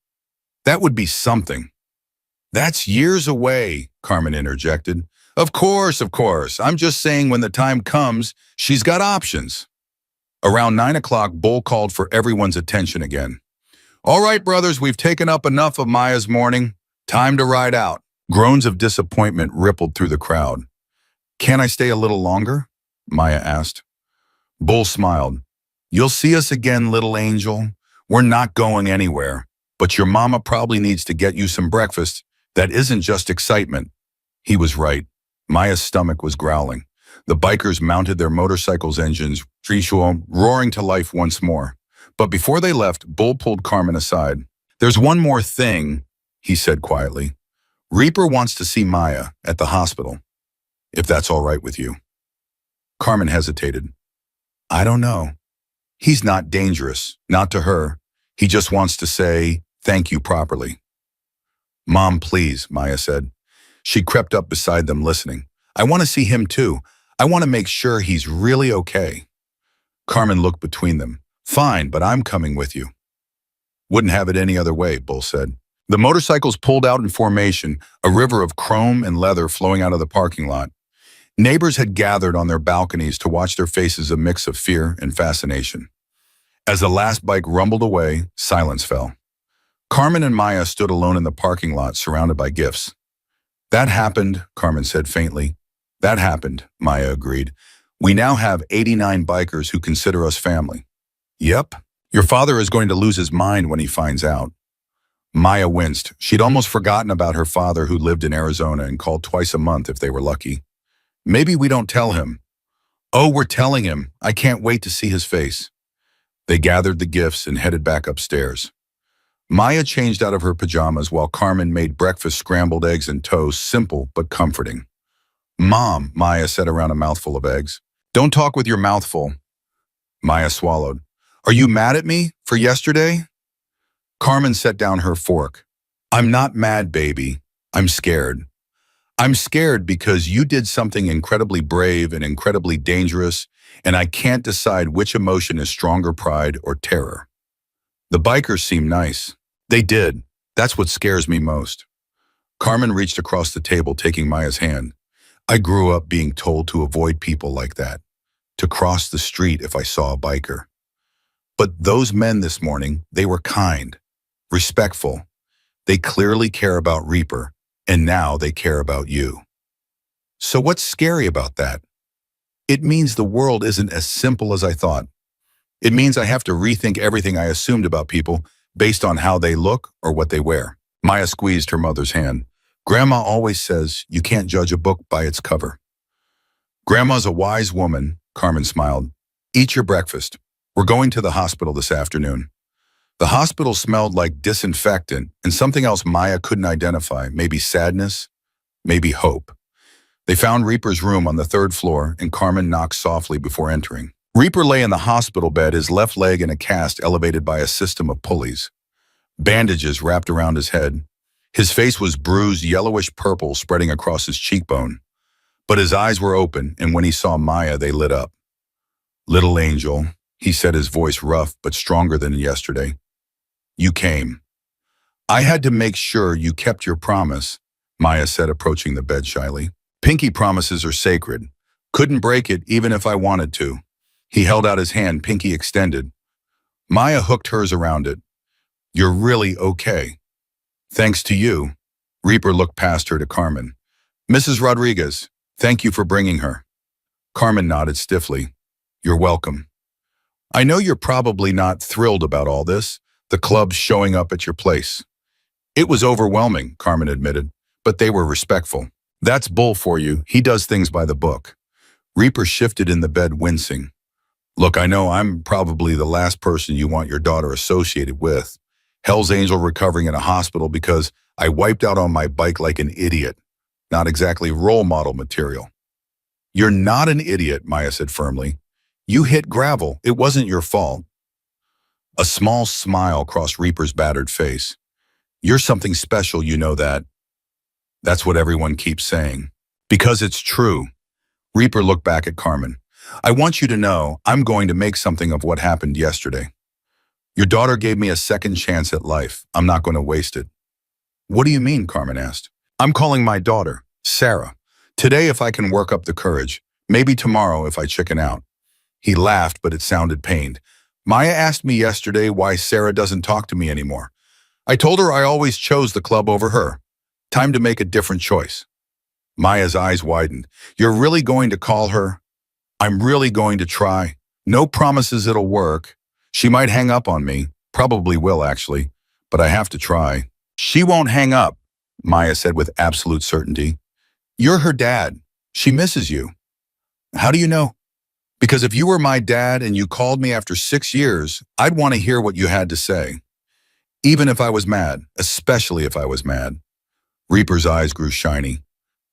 That would be something. That's years away, Carmen interjected. Of course, of course. I'm just saying when the time comes, she's got options. Around 9 o'clock, Bull called for everyone's attention again. All right, brothers, we've taken up enough of Maya's morning. Time to ride out. Groans of disappointment rippled through the crowd. Can I stay a little longer? Maya asked. Bull smiled. You'll see us again, little angel. We're not going anywhere, but your mama probably needs to get you some breakfast. That isn't just excitement. He was right. Maya's stomach was growling. The bikers mounted their motorcycles' engines, roaring to life once more. But before they left, Bull pulled Carmen aside. There's one more thing, he said quietly. Reaper wants to see Maya at the hospital, if that's all right with you. Carmen hesitated. I don't know. He's not dangerous, not to her. He just wants to say thank you properly. Mom, please, Maya said. She crept up beside them, listening. I want to see him too. I want to make sure he's really okay. Carmen looked between them. Fine, but I'm coming with you. Wouldn't have it any other way, Bull said. The motorcycles pulled out in formation, a river of chrome and leather flowing out of the parking lot. Neighbors had gathered on their balconies to watch their faces, a mix of fear and fascination. As the last bike rumbled away, silence fell. Carmen and Maya stood alone in the parking lot, surrounded by gifts. That happened, Carmen said faintly. That happened, Maya agreed. We now have 89 bikers who consider us family. Yep, your father is going to lose his mind when he finds out. Maya winced. She'd almost forgotten about her father, who lived in Arizona and called twice a month if they were lucky. Maybe we don't tell him. Oh, we're telling him. I can't wait to see his face. They gathered the gifts and headed back upstairs. Maya changed out of her pajamas while Carmen made breakfast, scrambled eggs and toast, simple but comforting. Mom, Maya said around a mouthful of eggs. Don't talk with your mouth full. Maya swallowed. Are you mad at me for yesterday? Carmen set down her fork. I'm not mad, baby. I'm scared. I'm scared because you did something incredibly brave and incredibly dangerous, and I can't decide which emotion is stronger, pride or terror. The bikers seem nice. They did. That's what scares me most. Carmen reached across the table, taking Maya's hand. I grew up being told to avoid people like that, to cross the street if I saw a biker. But those men this morning, they were kind, respectful. They clearly care about Reaper, and now they care about you. So what's scary about that? It means the world isn't as simple as I thought. It means I have to rethink everything I assumed about people based on how they look or what they wear. Maya squeezed her mother's hand. Grandma always says you can't judge a book by its cover. Grandma's a wise woman, Carmen smiled. Eat your breakfast. We're going to the hospital this afternoon. The hospital smelled like disinfectant and something else Maya couldn't identify, maybe sadness, maybe hope. They found Reaper's room on the third floor, and Carmen knocked softly before entering. Reaper lay in the hospital bed, his left leg in a cast elevated by a system of pulleys. Bandages wrapped around his head. His face was bruised yellowish purple spreading across his cheekbone. But his eyes were open, and when he saw Maya, they lit up. "Little angel," he said, his voice rough but stronger than yesterday. "You came. I had to make sure you kept your promise," Maya said, approaching the bed shyly. "Pinky promises are sacred. Couldn't break it even if I wanted to." He held out his hand, pinky extended. Maya hooked hers around it. "You're really okay." "Thanks to you." Reaper looked past her to Carmen. "Mrs. Rodriguez, thank you for bringing her." Carmen nodded stiffly. "You're welcome. I know you're probably not thrilled about all this, the club showing up at your place." "It was overwhelming," Carmen admitted, "but they were respectful." "That's Bull for you. He does things by the book." Reaper shifted in the bed, wincing. "Look, I know I'm probably the last person you want your daughter associated with. Hell's Angel recovering in a hospital because I wiped out on my bike like an idiot. Not exactly role model material." "You're not an idiot," Maya said firmly. "You hit gravel. It wasn't your fault." A small smile crossed Reaper's battered face. "You're something special, you know that." "That's what everyone keeps saying." "Because it's true." Reaper looked back at Carmen. "I want you to know I'm going to make something of what happened yesterday. Your daughter gave me a second chance at life. I'm not going to waste it." "What do you mean?" Carmen asked. "I'm calling my daughter, Sarah. Today if I can work up the courage. Maybe tomorrow if I chicken out." He laughed, but it sounded pained. "Maya asked me yesterday why Sarah doesn't talk to me anymore. I told her I always chose the club over her. Time to make a different choice." Maya's eyes widened. "You're really going to call her?" "I'm really going to try. No promises it'll work. She might hang up on me. Probably will, actually. But I have to try." "She won't hang up," Maya said with absolute certainty. "You're her dad. She misses you." "How do you know?" "Because if you were my dad and you called me after 6 years, I'd want to hear what you had to say. Even if I was mad, especially if I was mad." Reaper's eyes grew shiny.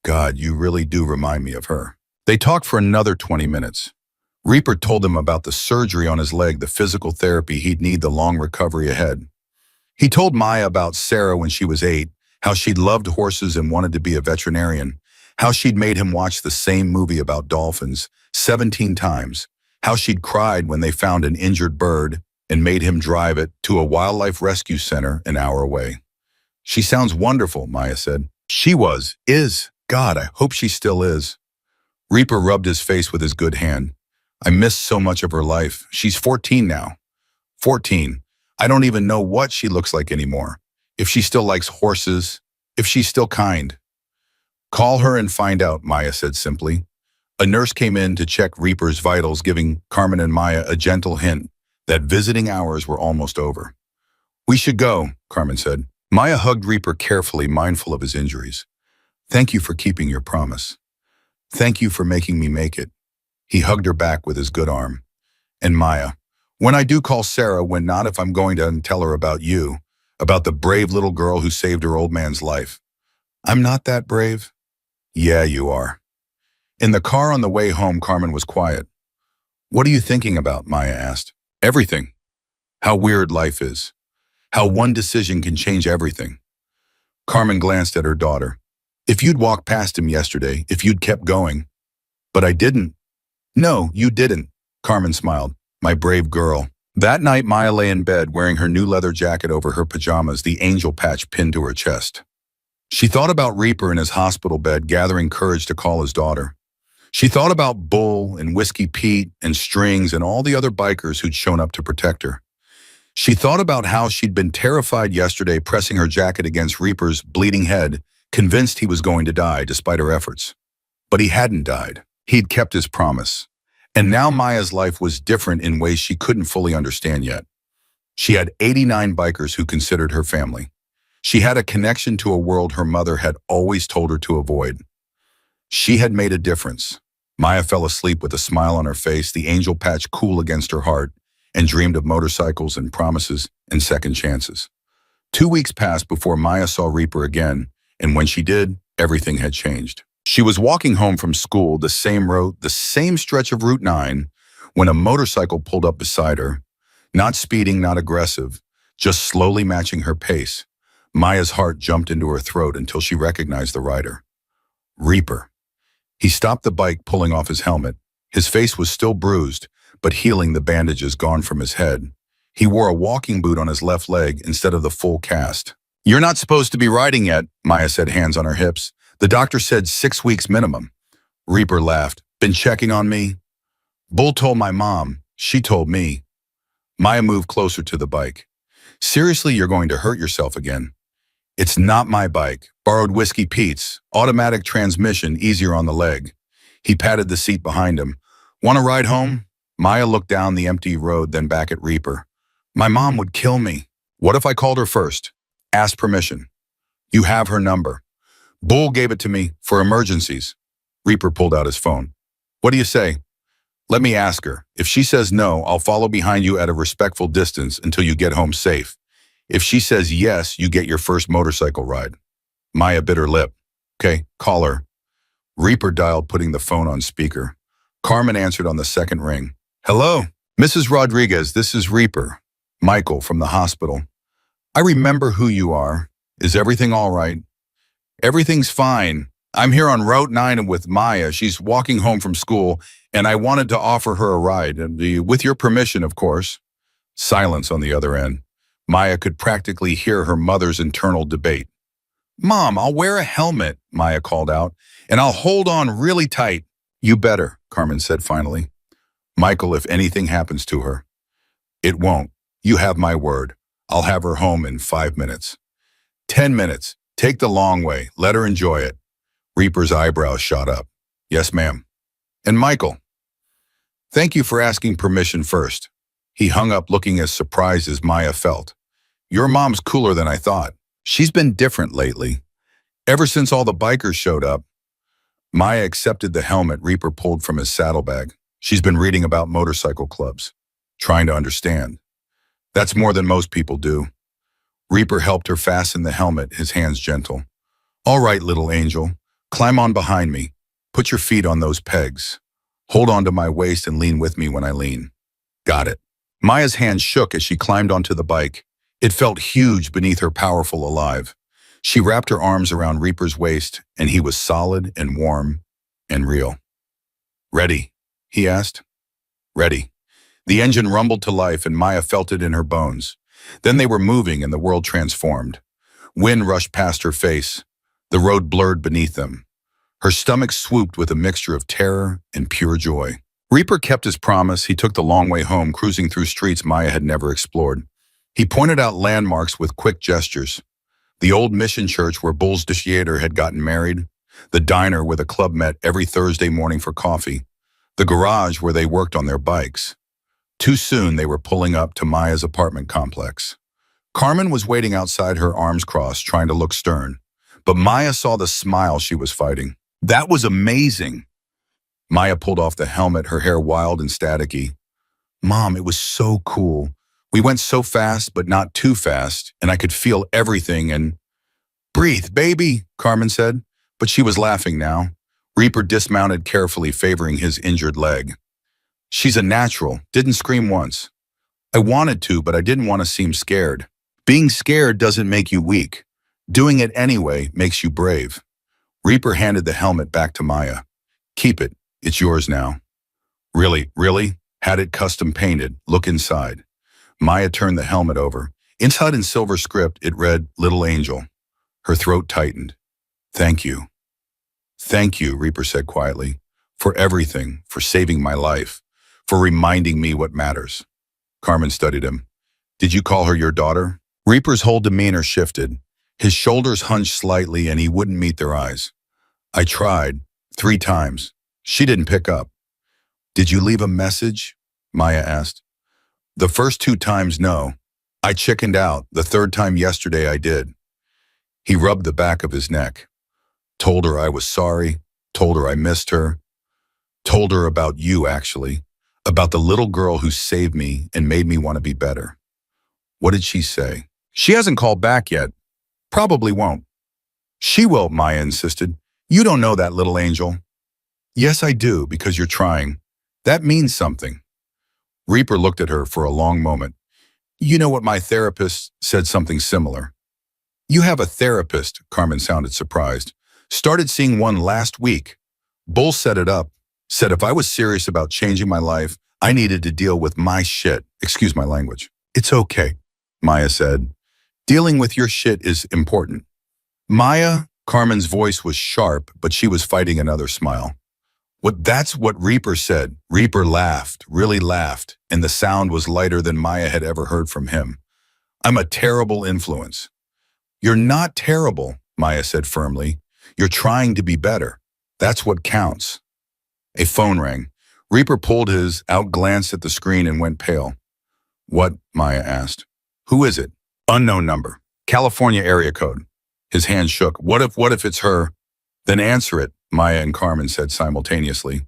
"God, you really do remind me of her." They talked for another 20 minutes. Reaper told him about the surgery on his leg, the physical therapy he'd need, the long recovery ahead. He told Maya about Sarah when she was 8, how she'd loved horses and wanted to be a veterinarian, how she'd made him watch the same movie about dolphins 17 times, how she'd cried when they found an injured bird and made him drive it to a wildlife rescue center an hour away. "She sounds wonderful," Maya said. "She is. God, I hope she still is." Reaper rubbed his face with his good hand. "I missed so much of her life. She's 14 now. 14. I don't even know what she looks like anymore. If she still likes horses, if she's still kind." "Call her and find out," Maya said simply. A nurse came in to check Reaper's vitals, giving Carmen and Maya a gentle hint that visiting hours were almost over. "We should go," Carmen said. Maya hugged Reaper carefully, mindful of his injuries. "Thank you for keeping your promise. Thank you for making me make it." He hugged her back with his good arm. "And Maya, when I do call Sarah, when not, if I'm going to tell her about you, about the brave little girl who saved her old man's life." "I'm not that brave." "Yeah, you are." In the car on the way home, Carmen was quiet. "What are you thinking about?" Maya asked. "Everything. How weird life is. How one decision can change everything." Carmen glanced at her daughter. "If you'd walked past him yesterday, if you'd kept going." "But I didn't." "No, you didn't." Carmen smiled. "My brave girl." That night, Maya lay in bed, wearing her new leather jacket over her pajamas, the angel patch pinned to her chest. She thought about Reaper in his hospital bed, gathering courage to call his daughter. She thought about Bull and Whiskey Pete and Strings and all the other bikers who'd shown up to protect her. She thought about how she'd been terrified yesterday, pressing her jacket against Reaper's bleeding head, convinced he was going to die despite her efforts. But he hadn't died. He'd kept his promise. And now Maya's life was different in ways she couldn't fully understand yet. She had 89 bikers who considered her family. She had a connection to a world her mother had always told her to avoid. She had made a difference. Maya fell asleep with a smile on her face, the angel patch cool against her heart, and dreamed of motorcycles and promises and second chances. 2 weeks passed before Maya saw Reaper again, and when she did, everything had changed. She was walking home from school, the same road, the same stretch of Route 9, when a motorcycle pulled up beside her. Not speeding, not aggressive, just slowly matching her pace. Maya's heart jumped into her throat until she recognized the rider. Reaper. He stopped the bike, pulling off his helmet. His face was still bruised, but healing, the bandages gone from his head. He wore a walking boot on his left leg instead of the full cast. "You're not supposed to be riding yet," Maya said, hands on her hips. "The doctor said 6 weeks minimum." Reaper laughed. "Been checking on me?" "Bull told my mom. She told me." Maya moved closer to the bike. "Seriously, you're going to hurt yourself again." "It's not my bike. Borrowed Whiskey Pete's. Automatic transmission, easier on the leg." He patted the seat behind him. "Want to ride home?" Maya looked down the empty road, then back at Reaper. "My mom would kill me." "What if I called her first? Asked permission?" "You have her number." "Bull gave it to me for emergencies." Reaper pulled out his phone. "What do you say?" "Let me ask her. If she says no, I'll follow behind you at a respectful distance until you get home safe. If she says yes, you get your first motorcycle ride." Maya bit her lip. "Okay, call her." Reaper dialed, putting the phone on speaker. Carmen answered on the second ring. "Hello, Mrs. Rodriguez, this is Reaper. Michael from the hospital. I remember who you are. Is everything all right?" "Everything's fine. I'm here on Route 9 with Maya. She's walking home from school, and I wanted to offer her a ride, with your permission, of course." Silence on the other end. Maya could practically hear her mother's internal debate. "Mom, I'll wear a helmet," Maya called out, "and I'll hold on really tight." "You better," Carmen said finally. "Michael, if anything happens to her." "It won't. You have my word. I'll have her home in 5 minutes." 10 minutes. Take the long way. Let her enjoy it." Reaper's eyebrows shot up. "Yes, ma'am." "And Michael, thank you for asking permission first." He hung up, looking as surprised as Maya felt. "Your mom's cooler than I thought. She's been different lately. Ever since all the bikers showed up." Maya accepted the helmet Reaper pulled from his saddlebag. "She's been reading about motorcycle clubs. Trying to understand. That's more than most people do." Reaper helped her fasten the helmet, his hands gentle. "All right, little angel. Climb on behind me. Put your feet on those pegs. Hold on to my waist and lean with me when I lean." "Got it." Maya's hands shook as she climbed onto the bike. It felt huge beneath her powerful alive. She wrapped her arms around Reaper's waist, and he was solid and warm and real. "Ready?" he asked. "Ready." The engine rumbled to life, and Maya felt it in her bones. Then they were moving, and the world transformed. Wind rushed past her face. The road blurred beneath them. Her stomach swooped with a mixture of terror and pure joy. Reaper kept his promise. He took the long way home, cruising through streets Maya had never explored. He pointed out landmarks with quick gestures. The old mission church where Bull's Diciator had gotten married, the diner where the club met every Thursday morning for coffee, the garage where they worked on their bikes. Too soon they were pulling up to Maya's apartment complex. Carmen was waiting outside, her arms crossed, trying to look stern. But Maya saw the smile she was fighting. "That was amazing." Maya pulled off the helmet, her hair wild and staticky. "Mom, it was so cool. We went so fast, but not too fast, and I could feel everything and—" "Breathe, baby," Carmen said, but she was laughing now. Reaper dismounted carefully, favoring his injured leg. "She's a natural, didn't scream once. I wanted to, but I didn't want to seem scared. Being scared doesn't make you weak. Doing it anyway makes you brave." Reaper handed the helmet back to Maya. "Keep it. It's yours now." "Really, really?" "Had it custom painted. Look inside." Maya turned the helmet over. Inside, in silver script, it read, "Little Angel." Her throat tightened. "Thank you." "Thank you," Reaper said quietly, "for everything, for saving my life, for reminding me what matters." Carmen studied him. "Did you call her your daughter?" Reaper's whole demeanor shifted. His shoulders hunched slightly, and he wouldn't meet their eyes. "I tried. 3 times. She didn't pick up." "Did you leave a message?" Maya asked. "The first 2 times, no. I chickened out. The 3rd time yesterday I did." He rubbed the back of his neck. "Told her I was sorry. Told her I missed her. Told her about you, actually. About the little girl who saved me and made me want to be better." "What did she say?" "She hasn't called back yet. Probably won't." "She will," Maya insisted. You don't know that, little angel. Yes, I do, because you're trying. That means something. Reaper looked at her for a long moment. You know what, my therapist said something similar. You have a therapist, Carmen sounded surprised. Started seeing one last week. Bull set it up. Said if I was serious about changing my life, I needed to deal with my shit. Excuse my language. It's okay, Maya said. Dealing with your shit is important. Maya, Carmen's voice was sharp, but she was fighting another smile. That's what Reaper said. Reaper laughed, really laughed, and the sound was lighter than Maya had ever heard from him. I'm a terrible influence. You're not terrible, Maya said firmly. You're trying to be better. That's what counts. A phone rang. Reaper pulled his out, glanced at the screen, and went pale. What? Maya asked. Who is it? Unknown number. California area code. His hand shook. What if it's her? Then answer it, Maya and Carmen said simultaneously.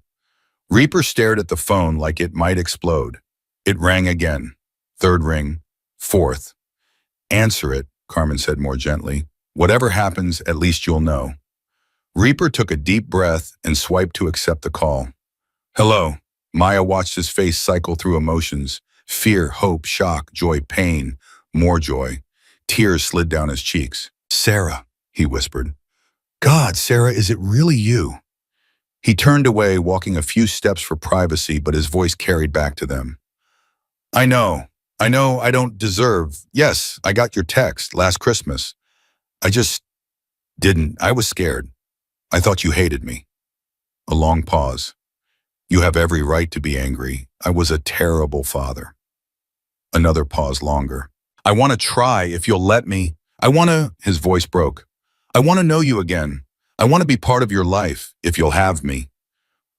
Reaper stared at the phone like it might explode. It rang again. Third ring. Fourth. Answer it, Carmen said more gently. Whatever happens, at least you'll know. Reaper took a deep breath and swiped to accept the call. Hello. Maya watched his face cycle through emotions. Fear, hope, shock, joy, pain, more joy. Tears slid down his cheeks. Sarah, he whispered. God, Sarah, is it really you? He turned away, walking a few steps for privacy, but his voice carried back to them. I know I don't deserve. Yes, I got your text last Christmas. I just didn't. I was scared. I thought you hated me. A long pause. You have every right to be angry. I was a terrible father. Another pause longer. I want to try if you'll let me. His voice broke. I want to know you again. I want to be part of your life, if you'll have me.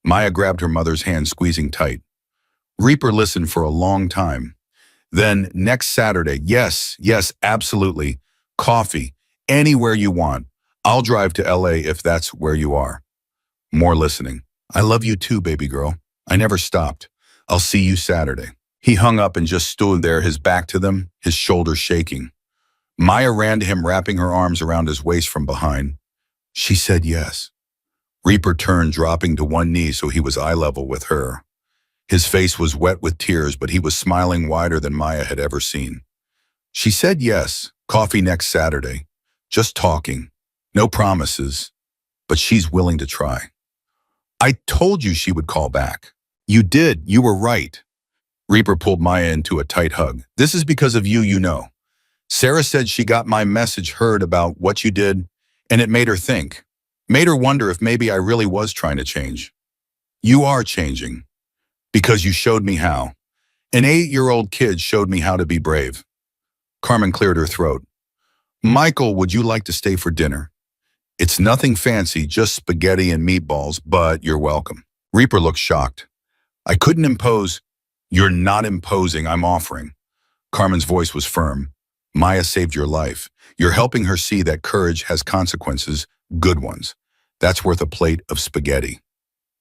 Maya grabbed her mother's hand, squeezing tight. Reaper listened for a long time. Then, next Saturday, yes, absolutely. Coffee, anywhere you want. I'll drive to LA if that's where you are. More listening. I love you too, baby girl. I never stopped. I'll see you Saturday. He hung up and just stood there, his back to them, his shoulders shaking. Maya ran to him, wrapping her arms around his waist from behind. She said yes. Reaper turned, dropping to one knee so he was eye level with her. His face was wet with tears, but he was smiling wider than Maya had ever seen. She said yes, coffee next Saturday. Just talking. No promises. But she's willing to try. I told you she would call back. You did. You were right. Reaper pulled Maya into a tight hug. This is because of you, you know. Sarah said she got my message, heard about what you did, and it made her think. Made her wonder if maybe I really was trying to change. You are changing. Because you showed me how. An 8-year-old kid showed me how to be brave. Carmen cleared her throat. Michael, would you like to stay for dinner? It's nothing fancy, just spaghetti and meatballs, but you're welcome. Reaper looked shocked. I couldn't impose. You're not imposing, I'm offering. Carmen's voice was firm. Maya saved your life. You're helping her see that courage has consequences, good ones. That's worth a plate of spaghetti.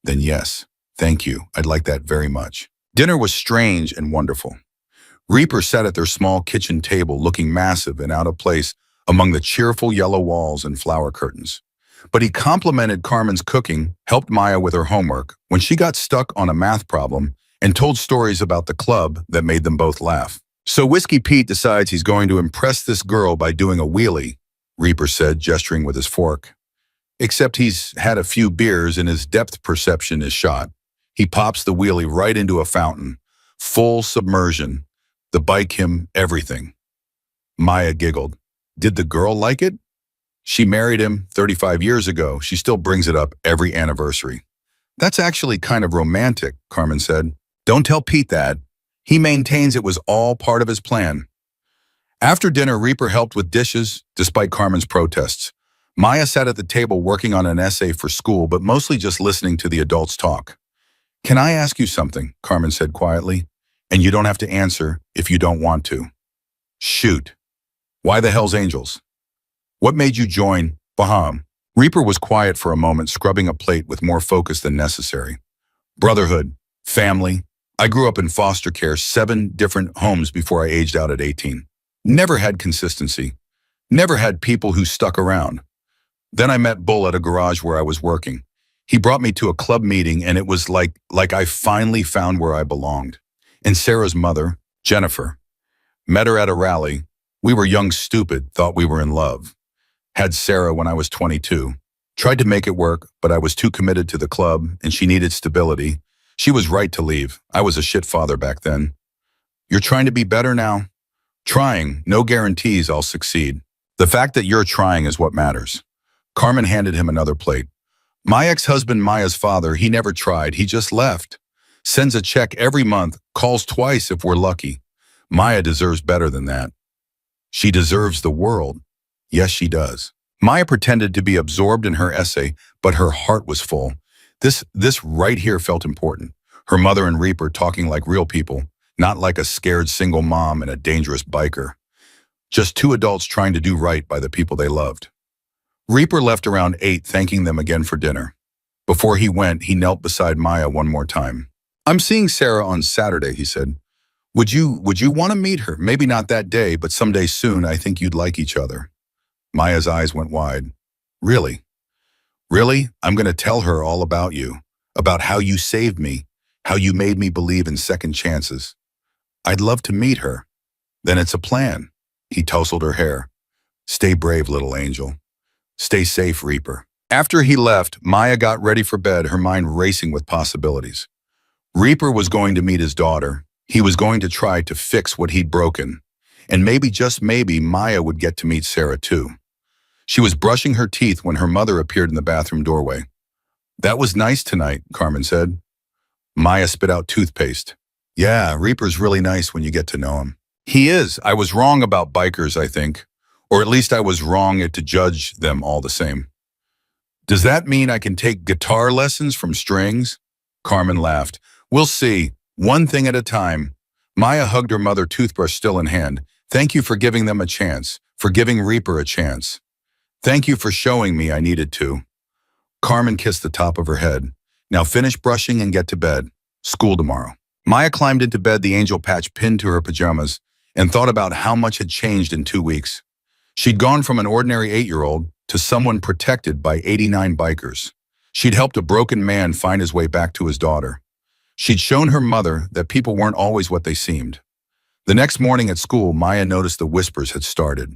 Then yes, thank you. I'd like that very much. Dinner was strange and wonderful. Reaper sat at their small kitchen table, looking massive and out of place among the cheerful yellow walls and flower curtains. But he complimented Carmen's cooking, helped Maya with her homework when she got stuck on a math problem, and told stories about the club that made them both laugh. So Whiskey Pete decides he's going to impress this girl by doing a wheelie, Reaper said, gesturing with his fork. Except he's had a few beers and his depth perception is shot. He pops the wheelie right into a fountain. Full submersion. The bike him everything. Maya giggled. Did the girl like it? She married him 35 years ago. She still brings it up every anniversary. That's actually kind of romantic, Carmen said. Don't tell Pete that. He maintains it was all part of his plan. After dinner, Reaper helped with dishes, despite Carmen's protests. Maya sat at the table working on an essay for school, but mostly just listening to the adults talk. Can I ask you something? Carmen said quietly. And you don't have to answer if you don't want to. Shoot. Why the hell's Angels? What made you join Baham? Reaper was quiet for a moment, scrubbing a plate with more focus than necessary. Brotherhood. Family. I grew up in foster care, 7 different homes before I aged out at 18. Never had consistency. Never had people who stuck around. Then I met Bull at a garage where I was working. He brought me to a club meeting and it was like I finally found where I belonged. And Sarah's mother, Jennifer, met her at a rally. We were young stupid, thought we were in love. Had Sarah when I was 22. Tried to make it work, but I was too committed to the club and she needed stability. She was right to leave. I was a shit father back then. You're trying to be better now? Trying, no guarantees I'll succeed. The fact that you're trying is what matters. Carmen handed him another plate. My ex-husband Maya's father, he never tried, he just left. Sends a check every month, calls twice if we're lucky. Maya deserves better than that. She deserves the world. Yes, she does. Maya pretended to be absorbed in her essay, but her heart was full. This right here felt important. Her mother and Reaper talking like real people, not like a scared single mom and a dangerous biker. Just two adults trying to do right by the people they loved. Reaper left around 8, thanking them again for dinner. Before he went, he knelt beside Maya one more time. I'm seeing Sarah on Saturday, he said. Would you want to meet her? Maybe not that day, but someday soon. I think you'd like each other. Maya's eyes went wide. Really? Really? I'm going to tell her all about you, about how you saved me, how you made me believe in second chances. I'd love to meet her. Then it's a plan. He tousled her hair. Stay brave, little angel. Stay safe, Reaper. After he left, Maya got ready for bed, her mind racing with possibilities. Reaper was going to meet his daughter. He was going to try to fix what he'd broken. And maybe, just maybe, Maya would get to meet Sarah too. She was brushing her teeth when her mother appeared in the bathroom doorway. That was nice tonight, Carmen said. Maya spit out toothpaste. Yeah, Reaper's really nice when you get to know him. He is. I was wrong about bikers, I think. Or at least I was wrong to judge them all the same. Does that mean I can take guitar lessons from strings? Carmen laughed. We'll see. One thing at a time. Maya hugged her mother, toothbrush still in hand. Thank you for giving them a chance, for giving Reaper a chance. Thank you for showing me I needed to. Carmen kissed the top of her head. Now finish brushing and get to bed. School tomorrow. Maya climbed into bed, the angel patch pinned to her pajamas, and thought about how much had changed in 2 weeks. She'd gone from an ordinary 8-year-old to someone protected by 89 bikers. She'd helped a broken man find his way back to his daughter. She'd shown her mother that people weren't always what they seemed. The next morning at school, Maya noticed the whispers had started.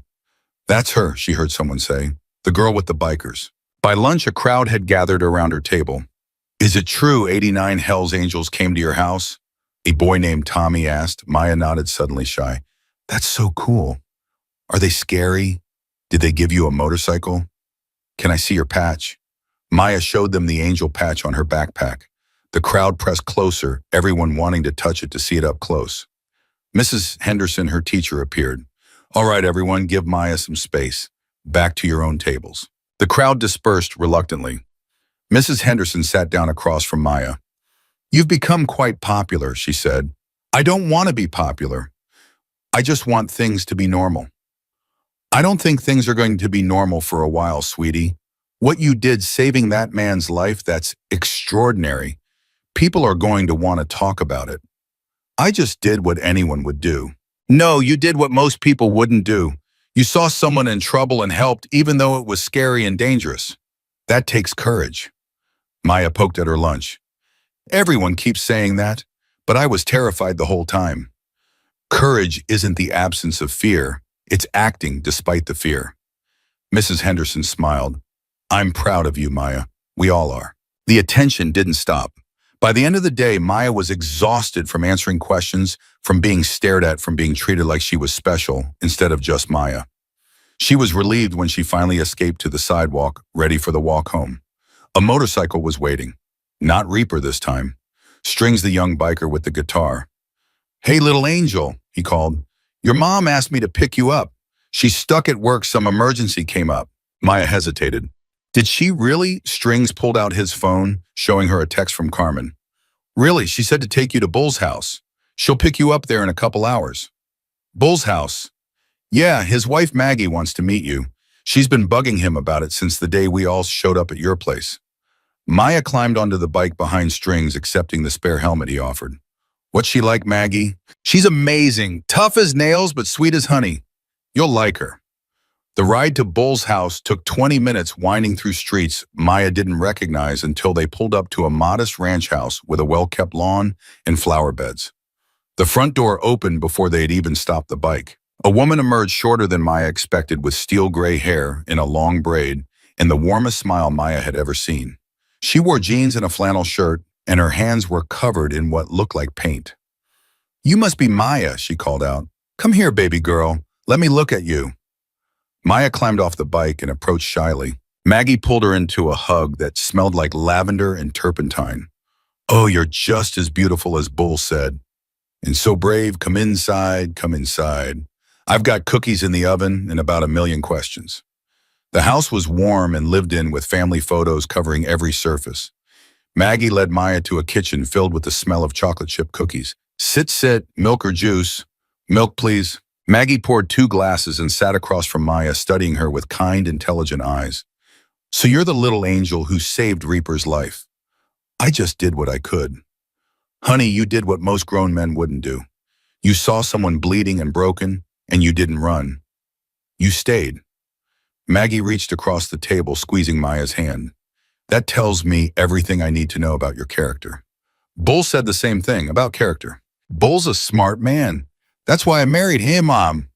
That's her, she heard someone say, the girl with the bikers. By lunch, a crowd had gathered around her table. Is it true 89 Hell's Angels came to your house? A boy named Tommy asked. Maya nodded, suddenly shy. That's so cool. Are they scary? Did they give you a motorcycle? Can I see your patch? Maya showed them the angel patch on her backpack. The crowd pressed closer, everyone wanting to touch it to see it up close. Mrs. Henderson, her teacher, appeared. All right, everyone, give Maya some space. Back to your own tables. The crowd dispersed reluctantly. Mrs. Henderson sat down across from Maya. You've become quite popular, she said. I don't want to be popular. I just want things to be normal. I don't think things are going to be normal for a while, sweetie. What you did saving that man's life, that's extraordinary. People are going to want to talk about it. I just did what anyone would do. No, you did what most people wouldn't do. You saw someone in trouble and helped, even though it was scary and dangerous. That takes courage. Maya poked at her lunch. Everyone keeps saying that, but I was terrified the whole time. Courage isn't the absence of fear. It's acting despite the fear. Mrs. Henderson smiled. I'm proud of you, Maya. We all are. The attention didn't stop. By the end of the day, Maya was exhausted from answering questions, from being stared at, from being treated like she was special instead of just Maya. She was relieved when she finally escaped to the sidewalk, ready for the walk home. A motorcycle was waiting. Not Reaper this time. Strings, the young biker with the guitar. Hey, little angel, he called. Your mom asked me to pick you up. She's stuck at work. Some emergency came up. Maya hesitated. Did she really? Strings pulled out his phone, showing her a text from Carmen. Really, she said to take you to Bull's house. She'll pick you up there in a couple hours. Bull's house? Yeah, his wife Maggie wants to meet you. She's been bugging him about it since the day we all showed up at your place. Maya climbed onto the bike behind Strings, accepting the spare helmet he offered. What's she like, Maggie? She's amazing, tough as nails but sweet as honey. You'll like her. The ride to Bull's house took 20 minutes winding through streets Maya didn't recognize until they pulled up to a modest ranch house with a well-kept lawn and flower beds. The front door opened before they had even stopped the bike. A woman emerged shorter than Maya expected with steel gray hair in a long braid and the warmest smile Maya had ever seen. She wore jeans and a flannel shirt, and her hands were covered in what looked like paint. "You must be Maya," she called out. "Come here, baby girl. Let me look at you." Maya climbed off the bike and approached shyly. Maggie pulled her into a hug that smelled like lavender and turpentine. "Oh, you're just as beautiful as Bull said. And so brave, come inside, come inside. I've got cookies in the oven and about a million questions." The house was warm and lived in with family photos covering every surface. Maggie led Maya to a kitchen filled with the smell of chocolate chip cookies. Sit, milk or juice?" "Milk, please." Maggie poured 2 glasses and sat across from Maya, studying her with kind, intelligent eyes. "So you're the little angel who saved Reaper's life." "I just did what I could." "Honey, you did what most grown men wouldn't do. You saw someone bleeding and broken, and you didn't run. You stayed." Maggie reached across the table, squeezing Maya's hand. "That tells me everything I need to know about your character." Bull said the same thing about character. "Bull's a smart man. That's why I married him, Mom."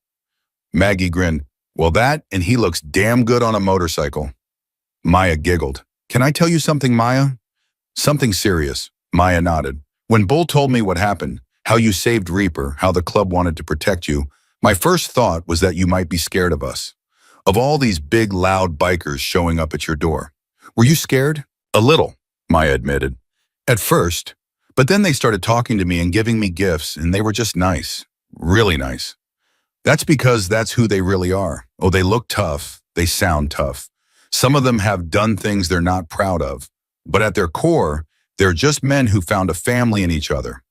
Maggie grinned. "Well, that and he looks damn good on a motorcycle." Maya giggled. "Can I tell you something, Maya?" "Something serious." Maya nodded. "When Bull told me what happened, how you saved Reaper, how the club wanted to protect you, my first thought was that you might be scared of us. Of all these big, loud bikers showing up at your door. Were you scared?" "A little," Maya admitted. "At first. But then they started talking to me and giving me gifts, and they were just nice. Really nice. That's because that's who they really are. Oh, they look tough. They sound tough. Some of them have done things they're not proud of. But at their core, they're just men who found a family in each other."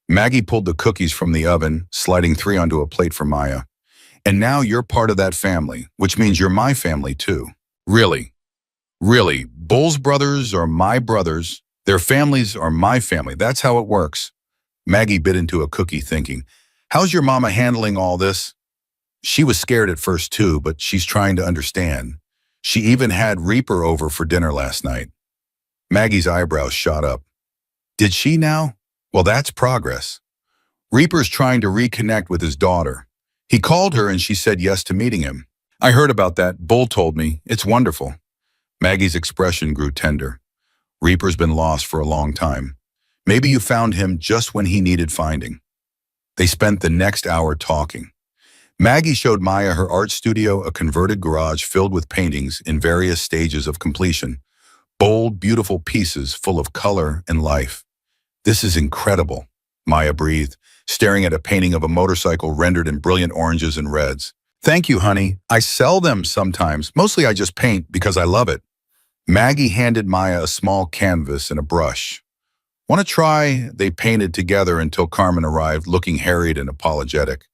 Maggie pulled the cookies from the oven, sliding 3 onto a plate for Maya. "And now you're part of that family, which means you're my family too." "Really? Really? Bull's brothers are my brothers. Their families are my family. That's how it works." Maggie bit into a cookie, thinking, "How's your mama handling all this?" "She was scared at first too, but she's trying to understand. She even had Reaper over for dinner last night." Maggie's eyebrows shot up. "Did she now? Well, that's progress. Reaper's trying to reconnect with his daughter. He called her and she said yes to meeting him." "I heard about that. Bull told me. It's wonderful." Maggie's expression grew tender. "Reaper's been lost for a long time. Maybe you found him just when he needed finding." They spent the next hour talking. Maggie showed Maya her art studio, a converted garage filled with paintings in various stages of completion. Bold, beautiful pieces full of color and life. "This is incredible," Maya breathed, staring at a painting of a motorcycle rendered in brilliant oranges and reds. "Thank you, honey. I sell them sometimes. Mostly I just paint because I love it." Maggie handed Maya a small canvas and a brush. "Want to try?" They painted together until Carmen arrived, looking harried and apologetic.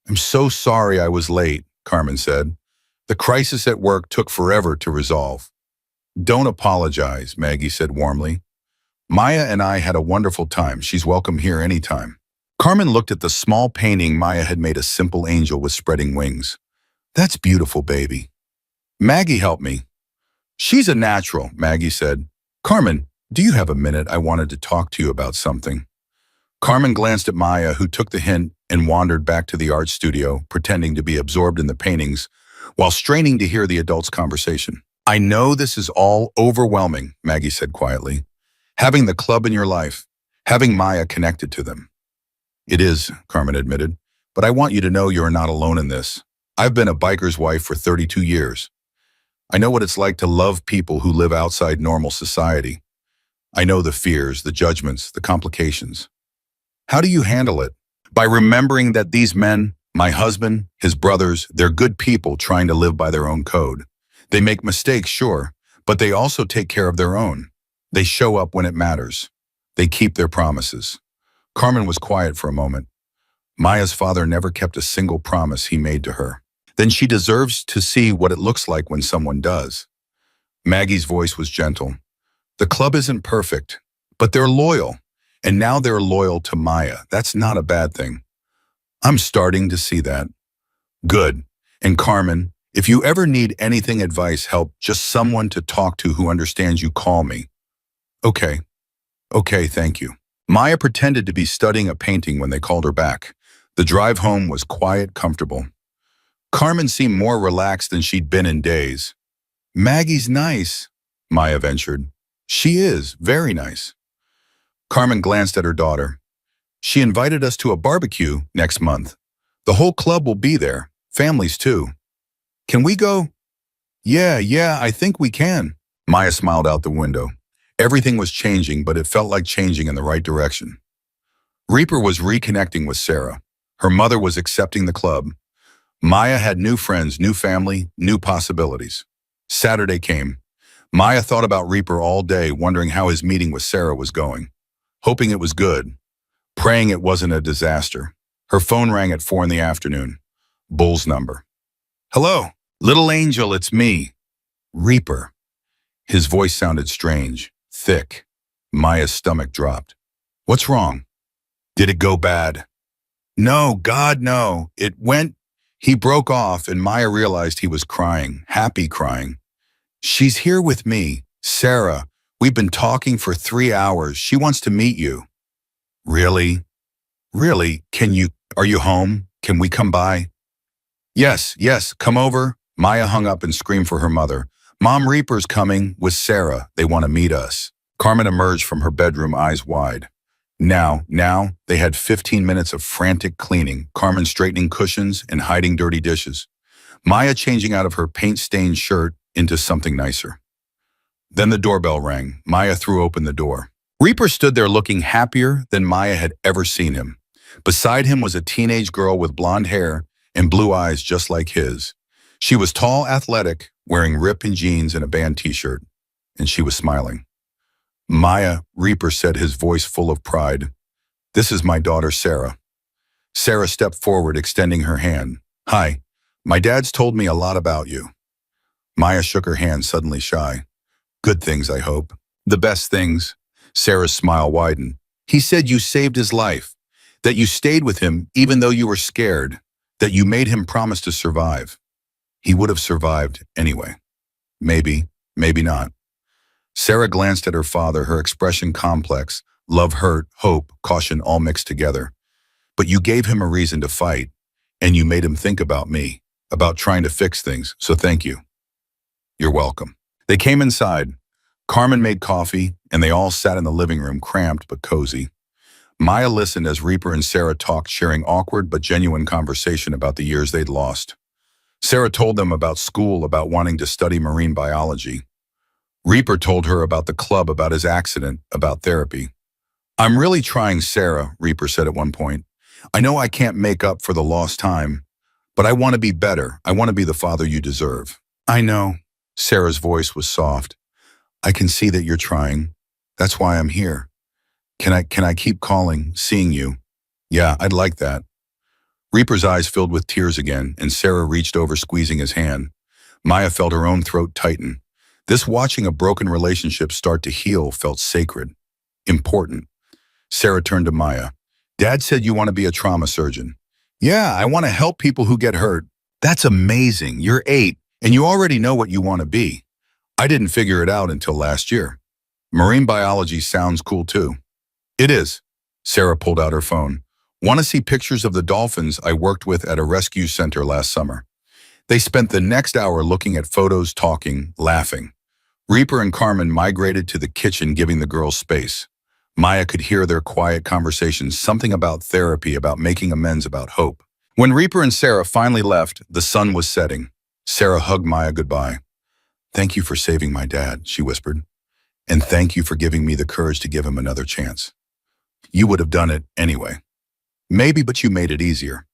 "I'm so sorry I was late," Carmen said. "The crisis at work took forever to resolve." "Don't apologize," Maggie said warmly. "Maya and I had a wonderful time. She's welcome here anytime." Carmen looked at the small painting Maya had made, a simple angel with spreading wings. "That's beautiful, baby." "Maggie helped me." "She's a natural," Maggie said. "Carmen, do you have a minute? I wanted to talk to you about something." Carmen glanced at Maya, who took the hint and wandered back to the art studio, pretending to be absorbed in the paintings, while straining to hear the adults' conversation. "I know this is all overwhelming," Maggie said quietly. "Having the club in your life, having Maya connected to them." "It is," Carmen admitted, "but I want you to know you're not alone in this. I've been a biker's wife for 32 years. I know what it's like to love people who live outside normal society. I know the fears, the judgments, the complications. How do you handle it?" "By remembering that these men, my husband, his brothers, they're good people trying to live by their own code. They make mistakes, sure, but they also take care of their own. They show up when it matters. They keep their promises." Carmen was quiet for a moment. Maya's father never kept a single promise he made to her. Then she deserves to see what it looks like when someone does. Maggie's voice was gentle. "The club isn't perfect, but they're loyal. And now they're loyal to Maya. That's not a bad thing." "I'm starting to see that." "Good. And Carmen, If you ever need anything, advice, help, just someone to talk to who understands you, call me. Okay, okay, thank you. Maya pretended to be studying a painting when they called her back. The drive home was quiet, comfortable. Carmen seemed more relaxed than she'd been in days. Maggie's nice, Maya ventured. She is, very nice. Carmen glanced at her daughter. She invited us to a barbecue next month. The whole club will be there, families too. Can we go? Yeah, I think we can. Maya smiled out the window. Everything was changing, but it felt like changing in the right direction. Reaper was reconnecting with Sarah. Her mother was accepting the club. Maya had new friends, new family, new possibilities. Saturday came. Maya thought about Reaper all day, wondering how his meeting with Sarah was going. Hoping it was good. Praying it wasn't a disaster. Her phone rang at 4 in the afternoon. Bull's number. Hello, little angel, it's me. Reaper. His voice sounded strange, thick. Maya's stomach dropped. What's wrong? Did it go bad? No, God, no. It went... He broke off and Maya realized he was crying, happy crying. She's here with me, Sarah. We've been talking for 3 hours. She wants to meet you. Really? Really? Are you home? Can we come by? Yes, come over. Maya hung up and screamed for her mother. Mom, Reaper's coming with Sarah. They want to meet us. Carmen emerged from her bedroom, eyes wide. Now, they had 15 minutes of frantic cleaning, Carmen straightening cushions and hiding dirty dishes. Maya changing out of her paint-stained shirt into something nicer. Then the doorbell rang. Maya threw open the door. Reaper stood there looking happier than Maya had ever seen him. Beside him was a teenage girl with blonde hair and blue eyes just like his. She was tall, athletic, wearing ripping jeans and a band t-shirt, and she was smiling. Maya, Reaper said, his voice full of pride. This is my daughter, Sarah. Sarah stepped forward, extending her hand. Hi, my dad's told me a lot about you. Maya shook her hand, suddenly shy. Good things, I hope. The best things. Sarah's smile widened. He said you saved his life, that you stayed with him even though you were scared, that you made him promise to survive. He would have survived anyway. Maybe not. Sarah glanced at her father, her expression complex, love, hurt, hope, caution all mixed together. But you gave him a reason to fight, and you made him think about me, about trying to fix things, so thank you. You're welcome. They came inside. Carmen made coffee, and they all sat in the living room, cramped but cozy. Maya listened as Reaper and Sarah talked, sharing awkward but genuine conversation about the years they'd lost. Sarah told them about school, about wanting to study marine biology. Reaper told her about the club, about his accident, about therapy. I'm really trying, Sarah, Reaper said at one point. I know I can't make up for the lost time, but I want to be better. I want to be the father you deserve. I know. Sarah's voice was soft. I can see that you're trying. That's why I'm here. Can I keep calling, seeing you? Yeah, I'd like that. Reaper's eyes filled with tears again, and Sarah reached over, squeezing his hand. Maya felt her own throat tighten. This watching a broken relationship start to heal felt sacred, important. Sarah turned to Maya. Dad said you want to be a trauma surgeon. Yeah, I want to help people who get hurt. That's amazing. You're 8, and you already know what you want to be. I didn't figure it out until last year. Marine biology sounds cool too. It is. Sarah pulled out her phone. Want to see pictures of the dolphins I worked with at a rescue center last summer? They spent the next hour looking at photos, talking, laughing. Reaper and Carmen migrated to the kitchen, giving the girls space. Maya could hear their quiet conversations, something about therapy, about making amends, about hope. When Reaper and Sarah finally left, the sun was setting. Sarah hugged Maya goodbye. Thank you for saving my dad, she whispered. And thank you for giving me the courage to give him another chance. You would have done it anyway. Maybe, but you made it easier.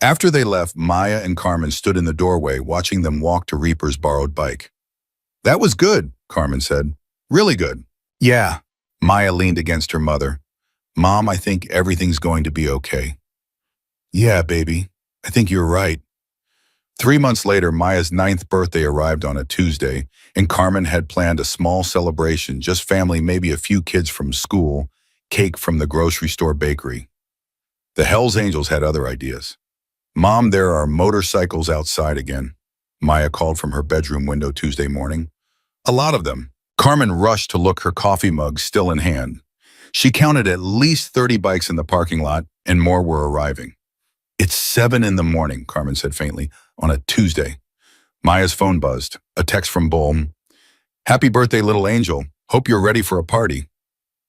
After they left, Maya and Carmen stood in the doorway, watching them walk to Reaper's borrowed bike. That was good, Carmen said. Really good. Yeah. Maya leaned against her mother. Mom, I think everything's going to be okay. Yeah, baby. I think you're right. 3 months later, Maya's 9th birthday arrived on a Tuesday, and Carmen had planned a small celebration, just family, maybe a few kids from school, cake from the grocery store bakery. The Hells Angels had other ideas. Mom, there are motorcycles outside again. Maya called from her bedroom window Tuesday morning. A lot of them. Carmen rushed to look, her coffee mug still in hand. She counted at least 30 bikes in the parking lot, and more were arriving. It's 7 in the morning, Carmen said faintly, on a Tuesday. Maya's phone buzzed. A text from Bull. Happy birthday, little angel. Hope you're ready for a party.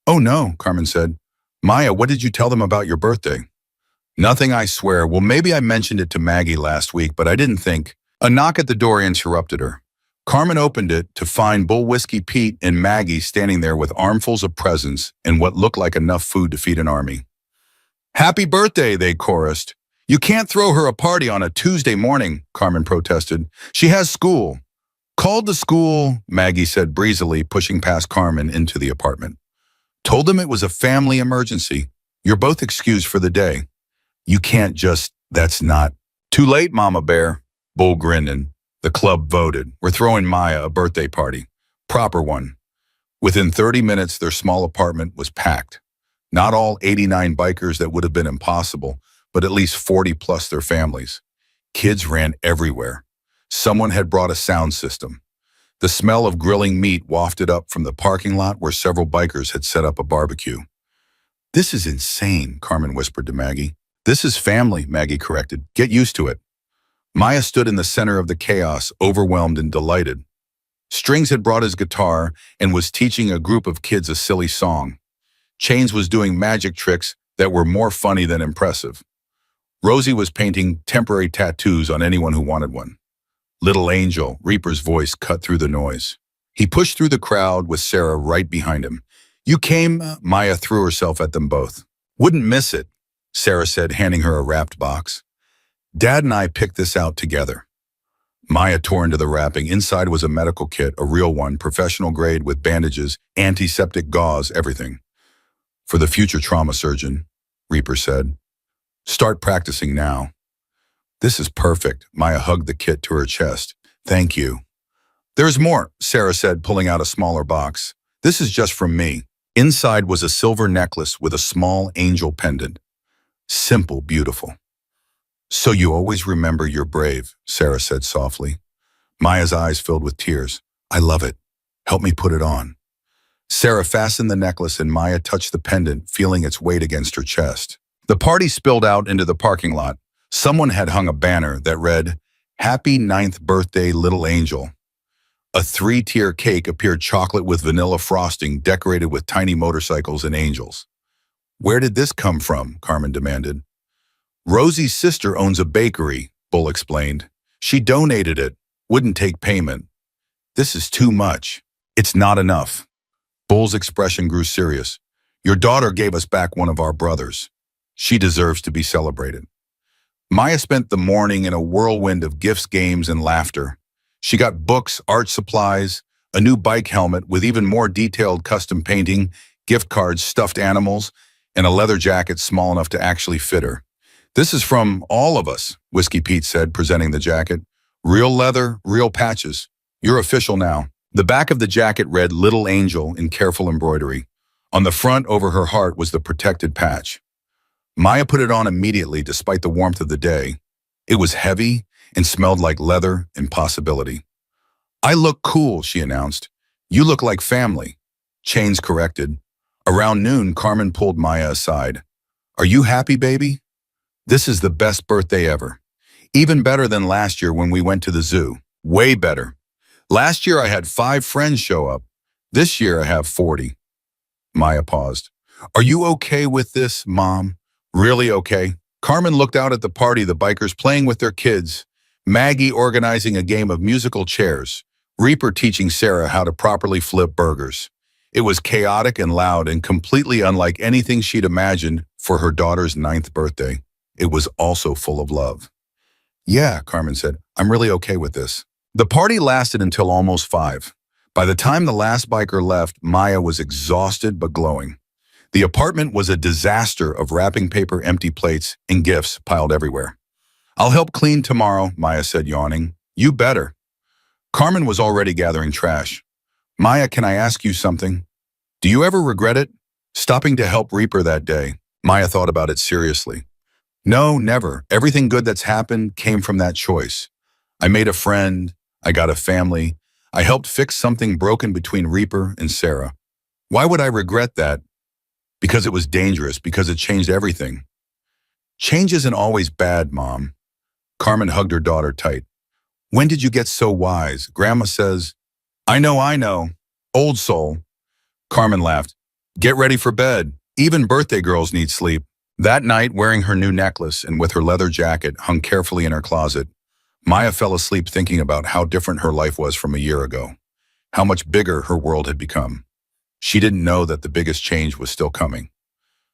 Oh no, Carmen said. Maya, what did you tell them about your birthday? Nothing, I swear. Well, maybe I mentioned it to Maggie last week, but I didn't think. A knock at the door interrupted her. Carmen opened it to find Bull Whiskey Pete and Maggie standing there with armfuls of presents and what looked like enough food to feed an army. Happy birthday, they chorused. You can't throw her a party on a Tuesday morning, Carmen protested. She has school. Called the school, Maggie said breezily, pushing past Carmen into the apartment. Told them it was a family emergency. You're both excused for the day. You can't just, that's not. Too late, Mama Bear. Bull grinned and the club voted. We're throwing Maya a birthday party. Proper one. Within 30 minutes, their small apartment was packed. Not all 89 bikers, that would have been impossible, but at least 40 plus their families. Kids ran everywhere. Someone had brought a sound system. The smell of grilling meat wafted up from the parking lot where several bikers had set up a barbecue. This is insane, Carmen whispered to Maggie. This is family, Maggie corrected. Get used to it. Maya stood in the center of the chaos, overwhelmed and delighted. Strings had brought his guitar and was teaching a group of kids a silly song. Chains was doing magic tricks that were more funny than impressive. Rosie was painting temporary tattoos on anyone who wanted one. Little Angel, Reaper's voice cut through the noise. He pushed through the crowd with Sarah right behind him. You came? Maya threw herself at them both. Wouldn't miss it, Sarah said, handing her a wrapped box. Dad and I picked this out together. Maya tore into the wrapping. Inside was a medical kit, a real one, professional grade with bandages, antiseptic gauze, everything. For the future trauma surgeon, Reaper said. Start practicing now. This is perfect. Maya hugged the kit to her chest. Thank you. There's more, Sarah said, pulling out a smaller box. This is just from me. Inside was a silver necklace with a small angel pendant. Simple, beautiful. So you always remember you're brave, Sarah said softly. Maya's eyes filled with tears. I love it. Help me put it on. Sarah fastened the necklace and Maya touched the pendant, feeling its weight against her chest. The party spilled out into the parking lot. Someone had hung a banner that read, Happy 9th birthday, little angel. A 3-tier cake appeared, chocolate with vanilla frosting, decorated with tiny motorcycles and angels. Where did this come from? Carmen demanded. Rosie's sister owns a bakery, Bull explained. She donated it, wouldn't take payment. This is too much. It's not enough. Bull's expression grew serious. Your daughter gave us back one of our brothers. She deserves to be celebrated. Maya spent the morning in a whirlwind of gifts, games, and laughter. She got books, art supplies, a new bike helmet with even more detailed custom painting, gift cards, stuffed animals, and a leather jacket small enough to actually fit her. This is from all of us, Whiskey Pete said, presenting the jacket. Real leather, real patches. You're official now. The back of the jacket read Little Angel in careful embroidery. On the front, over her heart, was the protected patch. Maya put it on immediately despite the warmth of the day. It was heavy and smelled like leather and possibility. I look cool, she announced. You look like family. Chains corrected. Around noon, Carmen pulled Maya aside. Are you happy, baby? This is the best birthday ever. Even better than last year when we went to the zoo. Way better. Last year I had 5 friends show up. This year I have 40. Maya paused. Are you okay with this, Mom? Really okay? Carmen looked out at the party, the bikers playing with their kids, Maggie organizing a game of musical chairs, Reaper teaching Sarah how to properly flip burgers. It was chaotic and loud and completely unlike anything she'd imagined for her daughter's 9th birthday. It was also full of love. Yeah, Carmen said, I'm really okay with this. The party lasted until almost 5. By the time the last biker left, Maya was exhausted but glowing. The apartment was a disaster of wrapping paper, empty plates, and gifts piled everywhere. I'll help clean tomorrow, Maya said, yawning. You better. Carmen was already gathering trash. Maya, can I ask you something? Do you ever regret it? Stopping to help Reaper that day. Maya thought about it seriously. No, never. Everything good that's happened came from that choice. I made a friend. I got a family. I helped fix something broken between Reaper and Sarah. Why would I regret that? Because it was dangerous, because it changed everything. Change isn't always bad, Mom. Carmen hugged her daughter tight. When did you get so wise? Grandma says, I know. Old soul. Carmen laughed. Get ready for bed. Even birthday girls need sleep. That night, wearing her new necklace and with her leather jacket hung carefully in her closet, Maya fell asleep thinking about how different her life was from a year ago, how much bigger her world had become. She didn't know that the biggest change was still coming.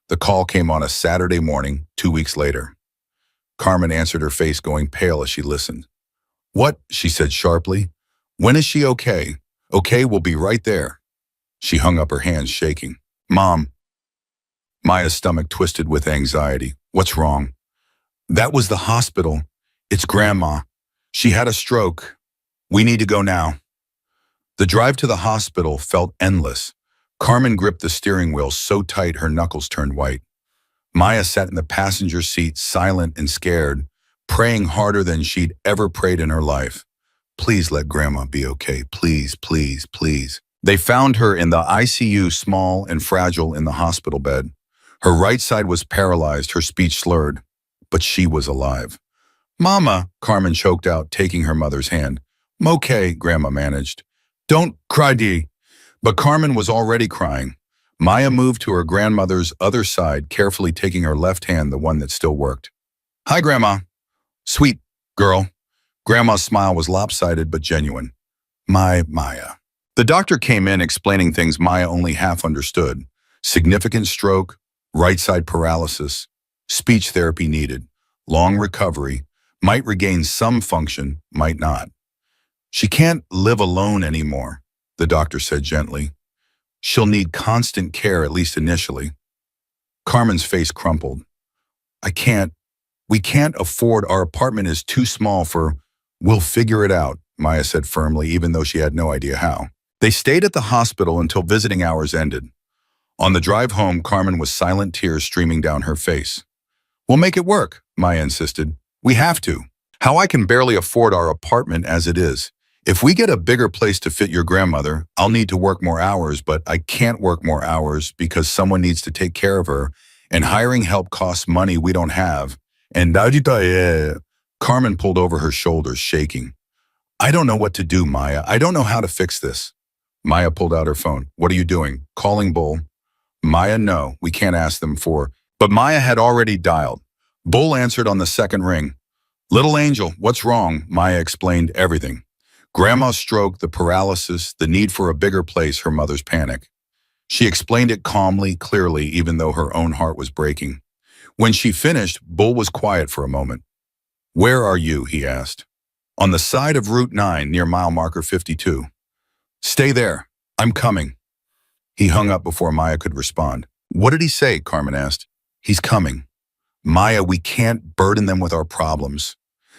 The call came on a Saturday morning, 2 weeks later. Carmen answered, her face going pale as she listened. What? She said sharply. When is she okay? Okay, we'll be right there. She hung up her hands, shaking. Mom. Maya's stomach twisted with anxiety. What's wrong? That was the hospital. It's Grandma. She had a stroke. We need to go now. The drive to the hospital felt endless. Carmen gripped the steering wheel so tight her knuckles turned white. Maya sat in the passenger seat, silent and scared, praying harder than she'd ever prayed in her life. Please let Grandma be okay. Please, please, please. They found her in the ICU, small and fragile in the hospital bed. Her right side was paralyzed, her speech slurred, but she was alive. Mama, Carmen choked out, taking her mother's hand. Okay, Grandma managed. Don't cry, Dee. But Carmen was already crying. Maya moved to her grandmother's other side, carefully taking her left hand, the one that still worked. Hi, Grandma. Sweet girl. Grandma's smile was lopsided but genuine. My Maya. The doctor came in explaining things Maya only half understood. Significant stroke, right side paralysis, speech therapy needed, long recovery, might regain some function, might not. She can't live alone anymore, the doctor said gently. She'll need constant care, at least initially. Carmen's face crumpled. We can't afford, our apartment is too small for, we'll figure it out, Maya said firmly, even though she had no idea how. They stayed at the hospital until visiting hours ended. On the drive home, Carmen was silent, tears streaming down her face. We'll make it work, Maya insisted. We have to. How I can barely afford our apartment as it is. If we get a bigger place to fit your grandmother, I'll need to work more hours, but I can't work more hours because someone needs to take care of her, and hiring help costs money we don't have. And Carmen pulled over her shoulders, shaking. I don't know what to do, Maya. I don't know how to fix this. Maya pulled out her phone. What are you doing? Calling Bull? Maya, no, we can't ask them for. But Maya had already dialed. Bull answered on the second ring. Little Angel, what's wrong? Maya explained everything. Grandma's stroke, the paralysis, the need for a bigger place, her mother's panic. She explained it calmly, clearly, even though her own heart was breaking. When she finished, Bull was quiet for a moment. Where are you? He asked. On the side of Route 9 near mile marker 52. Stay there. I'm coming. He hung up before Maya could respond. What did he say? Carmen asked. He's coming. Maya, we can't burden them with our problems.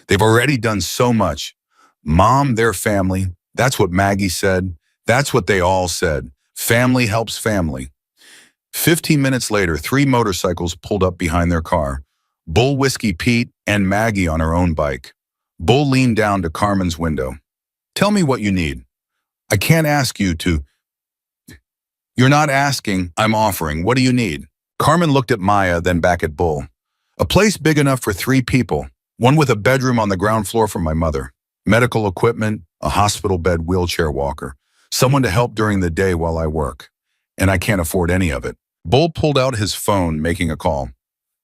They've already done so much. Mom, their family. That's what Maggie said. That's what they all said. Family helps family. 15 minutes later, 3 motorcycles pulled up behind their car. Bull, Whiskey Pete, and Maggie on her own bike. Bull leaned down to Carmen's window. Tell me what you need. I can't ask you to. You're not asking, I'm offering. What do you need? Carmen looked at Maya, then back at Bull. A place big enough for 3 people. One with a bedroom on the ground floor for my mother. Medical equipment, a hospital bed, wheelchair walker. Someone to help during the day while I work. And I can't afford any of it. Bull pulled out his phone, making a call.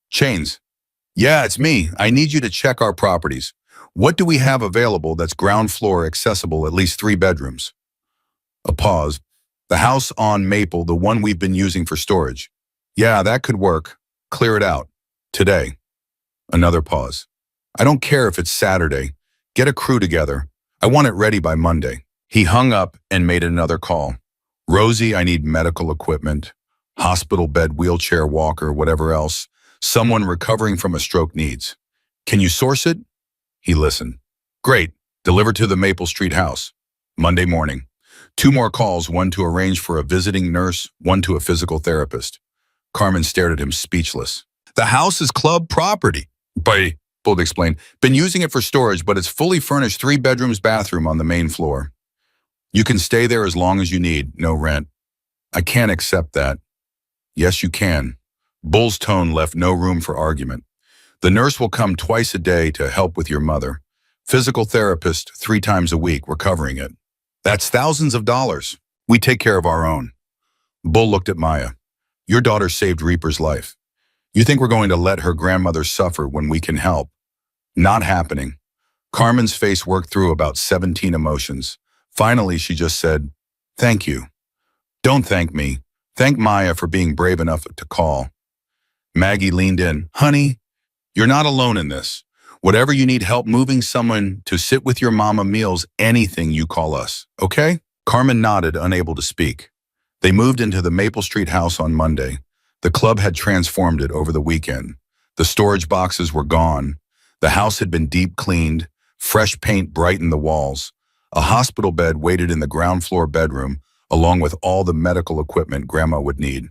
Chains. Yeah, it's me. I need you to check our properties. What do we have available that's ground floor accessible, at least 3 bedrooms? A pause. The house on Maple, the one we've been using for storage. Yeah, that could work. Clear it out. Today. Another pause. I don't care if it's Saturday. Get a crew together. I want it ready by Monday. He hung up and made another call. Rosie, I need medical equipment, hospital bed, wheelchair walker, whatever else. Someone recovering from a stroke needs. Can you source it? He listened. Great. Deliver to the Maple Street house. Monday morning. 2 more calls, one to arrange for a visiting nurse, one to a physical therapist. Carmen stared at him, speechless. The house is club property. Bull Bull explained. Been using it for storage, but it's fully furnished, 3 bedrooms, bathroom on the main floor. You can stay there as long as you need, no rent. I can't accept that. Yes, you can. Bull's tone left no room for argument. The nurse will come twice a day to help with your mother. Physical therapist 3 times a week. We're covering it. That's thousands of dollars. We take care of our own. Bull looked at Maya. Your daughter saved Reaper's life. You think we're going to let her grandmother suffer when we can help? Not happening. Carmen's face worked through about 17 emotions. Finally, she just said, thank you. Don't thank me. Thank Maya for being brave enough to call. Maggie leaned in. Honey, you're not alone in this. Whatever you need help moving someone to sit with your mama meals, anything, you call us, okay? Carmen nodded, unable to speak. They moved into the Maple Street house on Monday. The club had transformed it over the weekend. The storage boxes were gone. The house had been deep cleaned. Fresh paint brightened the walls. A hospital bed waited in the ground floor bedroom, along with all the medical equipment Grandma would need.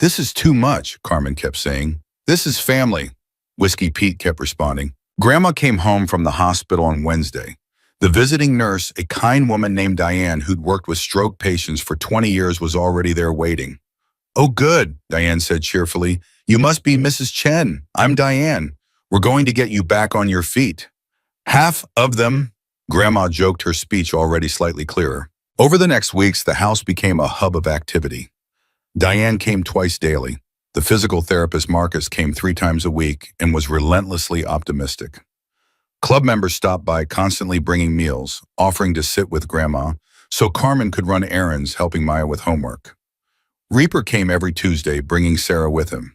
This is too much, Carmen kept saying. This is family, Whiskey Pete kept responding. Grandma came home from the hospital on Wednesday. The visiting nurse, a kind woman named Diane who'd worked with stroke patients for 20 years, was already there waiting. Oh, good, Diane said cheerfully. You must be Mrs. Chen. I'm Diane. We're going to get you back on your feet. Half of them, Grandma joked, her speech already slightly clearer. Over the next weeks, the house became a hub of activity. Diane came twice daily. The physical therapist Marcus came 3 times a week and was relentlessly optimistic. Club members stopped by, constantly bringing meals, offering to sit with Grandma, so Carmen could run errands, helping Maya with homework. Reaper came every Tuesday, bringing Sarah with him.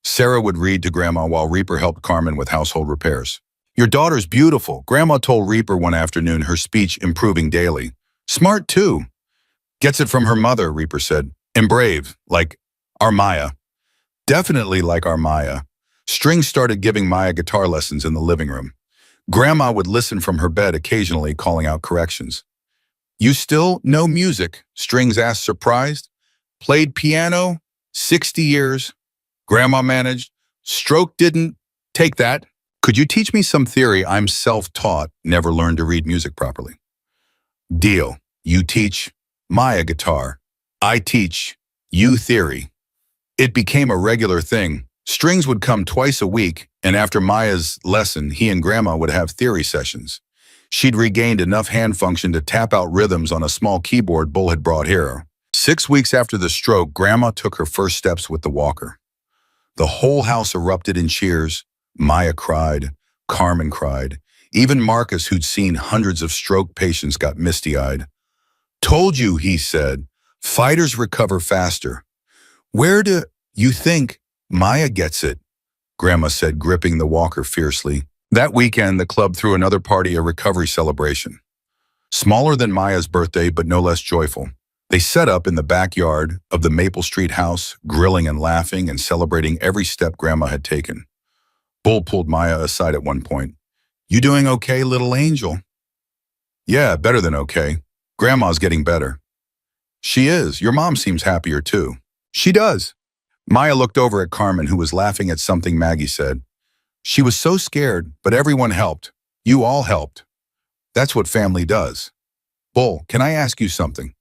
Sarah would read to Grandma while Reaper helped Carmen with household repairs. Your daughter's beautiful, Grandma told Reaper one afternoon, her speech improving daily. Smart too. Gets it from her mother, Reaper said. And brave, like our Maya. Definitely like our Maya. Strings started giving Maya guitar lessons in the living room. Grandma would listen from her bed, occasionally calling out corrections. You still know music? Strings asked, surprised. Played piano? 60 years. Grandma managed. Stroke didn't. Take that. Could you teach me some theory? I'm self-taught, never learned to read music properly. Deal. You teach Maya guitar. I teach you theory. It became a regular thing. Strings would come twice a week, and after Maya's lesson, he and Grandma would have theory sessions. She'd regained enough hand function to tap out rhythms on a small keyboard Bull had brought here. 6 weeks after the stroke, Grandma took her first steps with the walker. The whole house erupted in cheers. Maya cried. Carmen cried. Even Marcus, who'd seen hundreds of stroke patients, got misty-eyed. Told you, he said. Fighters recover faster. Where do you think Maya gets it? Grandma said, gripping the walker fiercely. That weekend, the club threw another party, a recovery celebration. Smaller than Maya's birthday, but no less joyful. They set up in the backyard of the Maple Street house, grilling and laughing and celebrating every step Grandma had taken. Bull pulled Maya aside at one point. You doing okay, little angel? Yeah, better than okay. Grandma's getting better. She is. Your mom seems happier too. She does. Maya looked over at Carmen, who was laughing at something Maggie said. She was so scared, but everyone helped. You all helped. That's what family does. Bull, can I ask you something?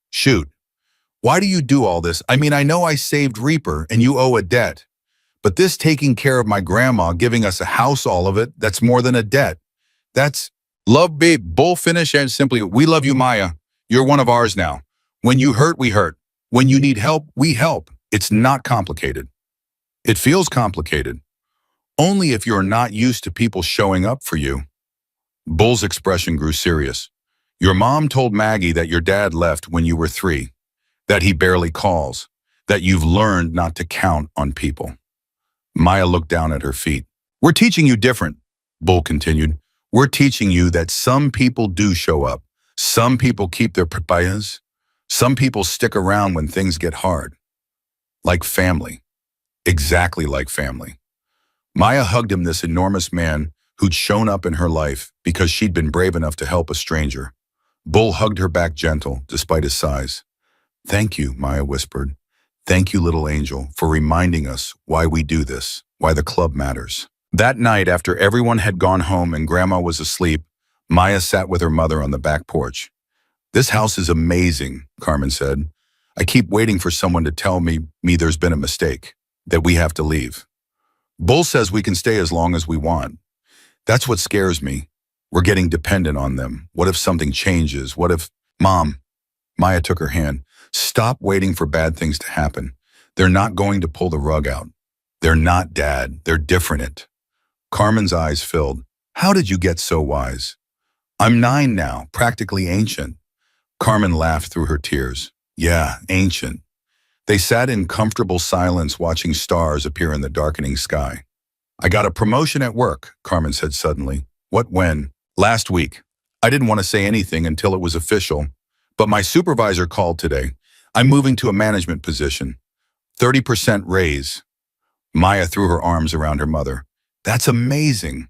Shoot. Why do you do all this? I mean, I know I saved Reaper and you owe a debt. But this taking care of my grandma, giving us a house, all of it, that's more than a debt. That's love, babe. Bull finish and simply, we love you, Maya. You're one of ours now. When you hurt, we hurt. When you need help, we help. It's not complicated. It feels complicated. Only if you're not used to people showing up for you. Bull's expression grew serious. Your mom told Maggie that your dad left when you were 3, that he barely calls, that you've learned not to count on people. Maya looked down at her feet. We're teaching you different, Bull continued. We're teaching you that some people do show up. Some people keep their papayas. Some people stick around when things get hard. Like family. Exactly like family. Maya hugged him, this enormous man who'd shown up in her life because she'd been brave enough to help a stranger. Bull hugged her back, gentle, despite his size. Thank you, Maya whispered. Thank you, little angel, for reminding us why we do this, why the club matters. That night, after everyone had gone home and Grandma was asleep, Maya sat with her mother on the back porch. "This house is amazing," Carmen said. "I keep waiting for someone to tell me there's been a mistake, that we have to leave. Bull says we can stay as long as we want. That's what scares me. We're getting dependent on them. What if something changes? What if—" "Mom," Maya took her hand, "stop waiting for bad things to happen. They're not going to pull the rug out. They're not, Dad. They're different." Carmen's eyes filled. "How did you get so wise?" "I'm 9 now, practically ancient." Carmen laughed through her tears. "Yeah, ancient." They sat in comfortable silence watching stars appear in the darkening sky. "I got a promotion at work," Carmen said suddenly. "What, when?" "Last week. I didn't want to say anything until it was official, but my supervisor called today. I'm moving to a management position. 30% raise." Maya threw her arms around her mother. "That's amazing.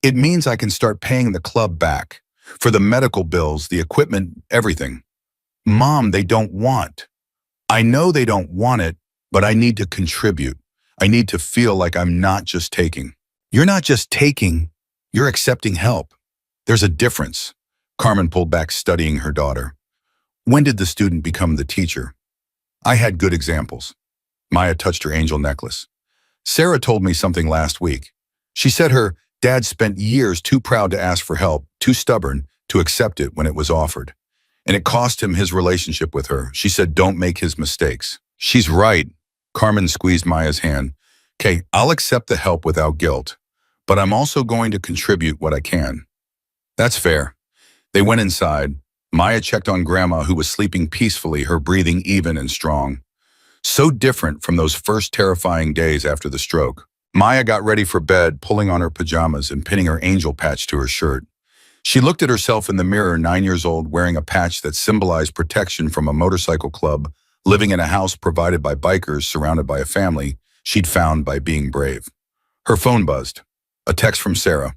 It means I can start paying the club back. For the medical bills, the equipment, everything." "Mom, they don't want." "I know they don't want it, but I need to contribute. I need to feel like I'm not just taking." "You're not just taking, you're accepting help. There's a difference." Carmen pulled back, studying her daughter. "When did the student become the teacher?" "I had good examples." Maya touched her angel necklace. "Sarah told me something last week. She said her dad spent years too proud to ask for help, too stubborn to accept it when it was offered. And it cost him his relationship with her. She said, don't make his mistakes." "She's right." Carmen squeezed Maya's hand. "Okay, I'll accept the help without guilt, but I'm also going to contribute what I can." "That's fair." They went inside. Maya checked on Grandma, who was sleeping peacefully, her breathing even and strong. So different from those first terrifying days after the stroke. Maya got ready for bed, pulling on her pajamas and pinning her angel patch to her shirt. She looked at herself in the mirror, 9 years old, wearing a patch that symbolized protection from a motorcycle club, living in a house provided by bikers, surrounded by a family she'd found by being brave. Her phone buzzed. A text from Sarah.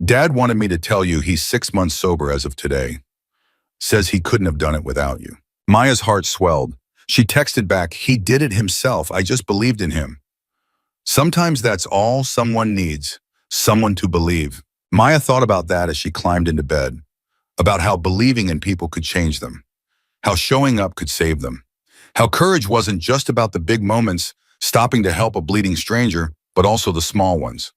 "Dad wanted me to tell you he's 6 months sober as of today. Says he couldn't have done it without you." Maya's heart swelled. She texted back, "He did it himself. I just believed in him." Sometimes that's all someone needs, someone to believe. Maya thought about that as she climbed into bed, about how believing in people could change them, how showing up could save them, how courage wasn't just about the big moments, stopping to help a bleeding stranger, but also the small ones.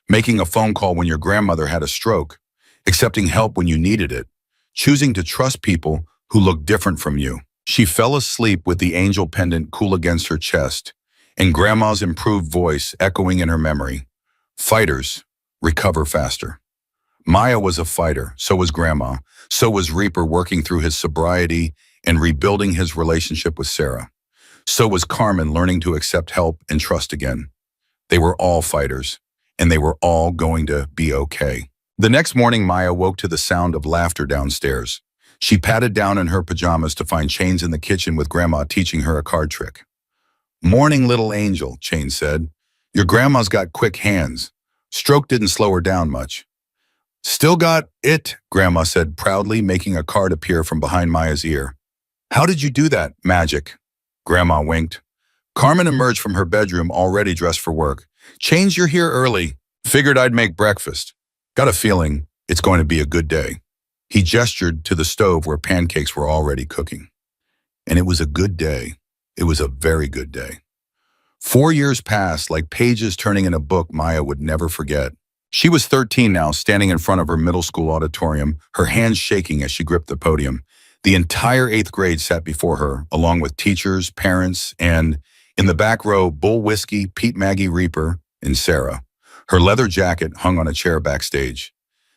Making a phone call when your grandmother had a stroke, accepting help when you needed it, choosing to trust people who look different from you. She fell asleep with the angel pendant cool against her chest, and Grandma's improved voice echoing in her memory. Fighters recover faster. Maya was a fighter, so was Grandma, so was Reaper, working through his sobriety and rebuilding his relationship with Sarah. So was Carmen, learning to accept help and trust again. They were all fighters, and they were all going to be okay. The next morning, Maya woke to the sound of laughter downstairs. She patted down in her pajamas to find Chains in the kitchen with Grandma teaching her a card trick. "Morning, little angel," Chains said. "Your grandma's got quick hands. Stroke didn't slow her down much." "Still got it," Grandma said proudly, making a card appear from behind Maya's ear. "How did you do that, magic?" Grandma winked. Carmen emerged from her bedroom, already dressed for work. "Chains, you're here early. Figured I'd make breakfast. Got a feeling it's going to be a good day." He gestured to the stove where pancakes were already cooking. And it was a good day. It was a very good day. 4 years passed like pages turning in a book Maya would never forget. She was 13 now, standing in front of her middle school auditorium, her hands shaking as she gripped the podium. The entire 8th grade sat before her, along with teachers, parents, and, in the back row, Bull Whiskey, Pete, Maggie, Reaper, and Sarah. Her leather jacket hung on a chair backstage.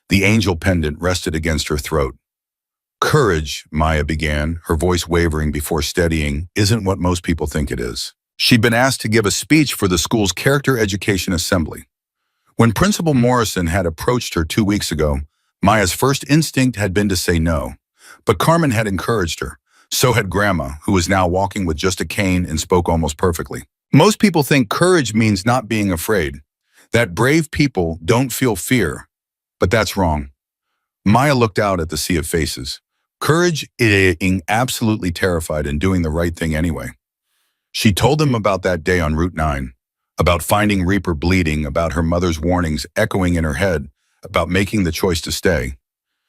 The angel pendant rested against her throat. "Courage," Maya began, her voice wavering before steadying, "isn't what most people think it is." She'd been asked to give a speech for the school's character education assembly. When Principal Morrison had approached her 2 weeks ago, Maya's first instinct had been to say no. But Carmen had encouraged her. So had Grandma, who was now walking with just a cane and spoke almost perfectly. Most people think courage means not being afraid, that brave people don't feel fear. But that's wrong. Maya looked out at the sea of faces. Courage is being absolutely terrified and doing the right thing anyway. She told them about that day on Route 9, about finding Reaper bleeding, about her mother's warnings echoing in her head, about making the choice to stay.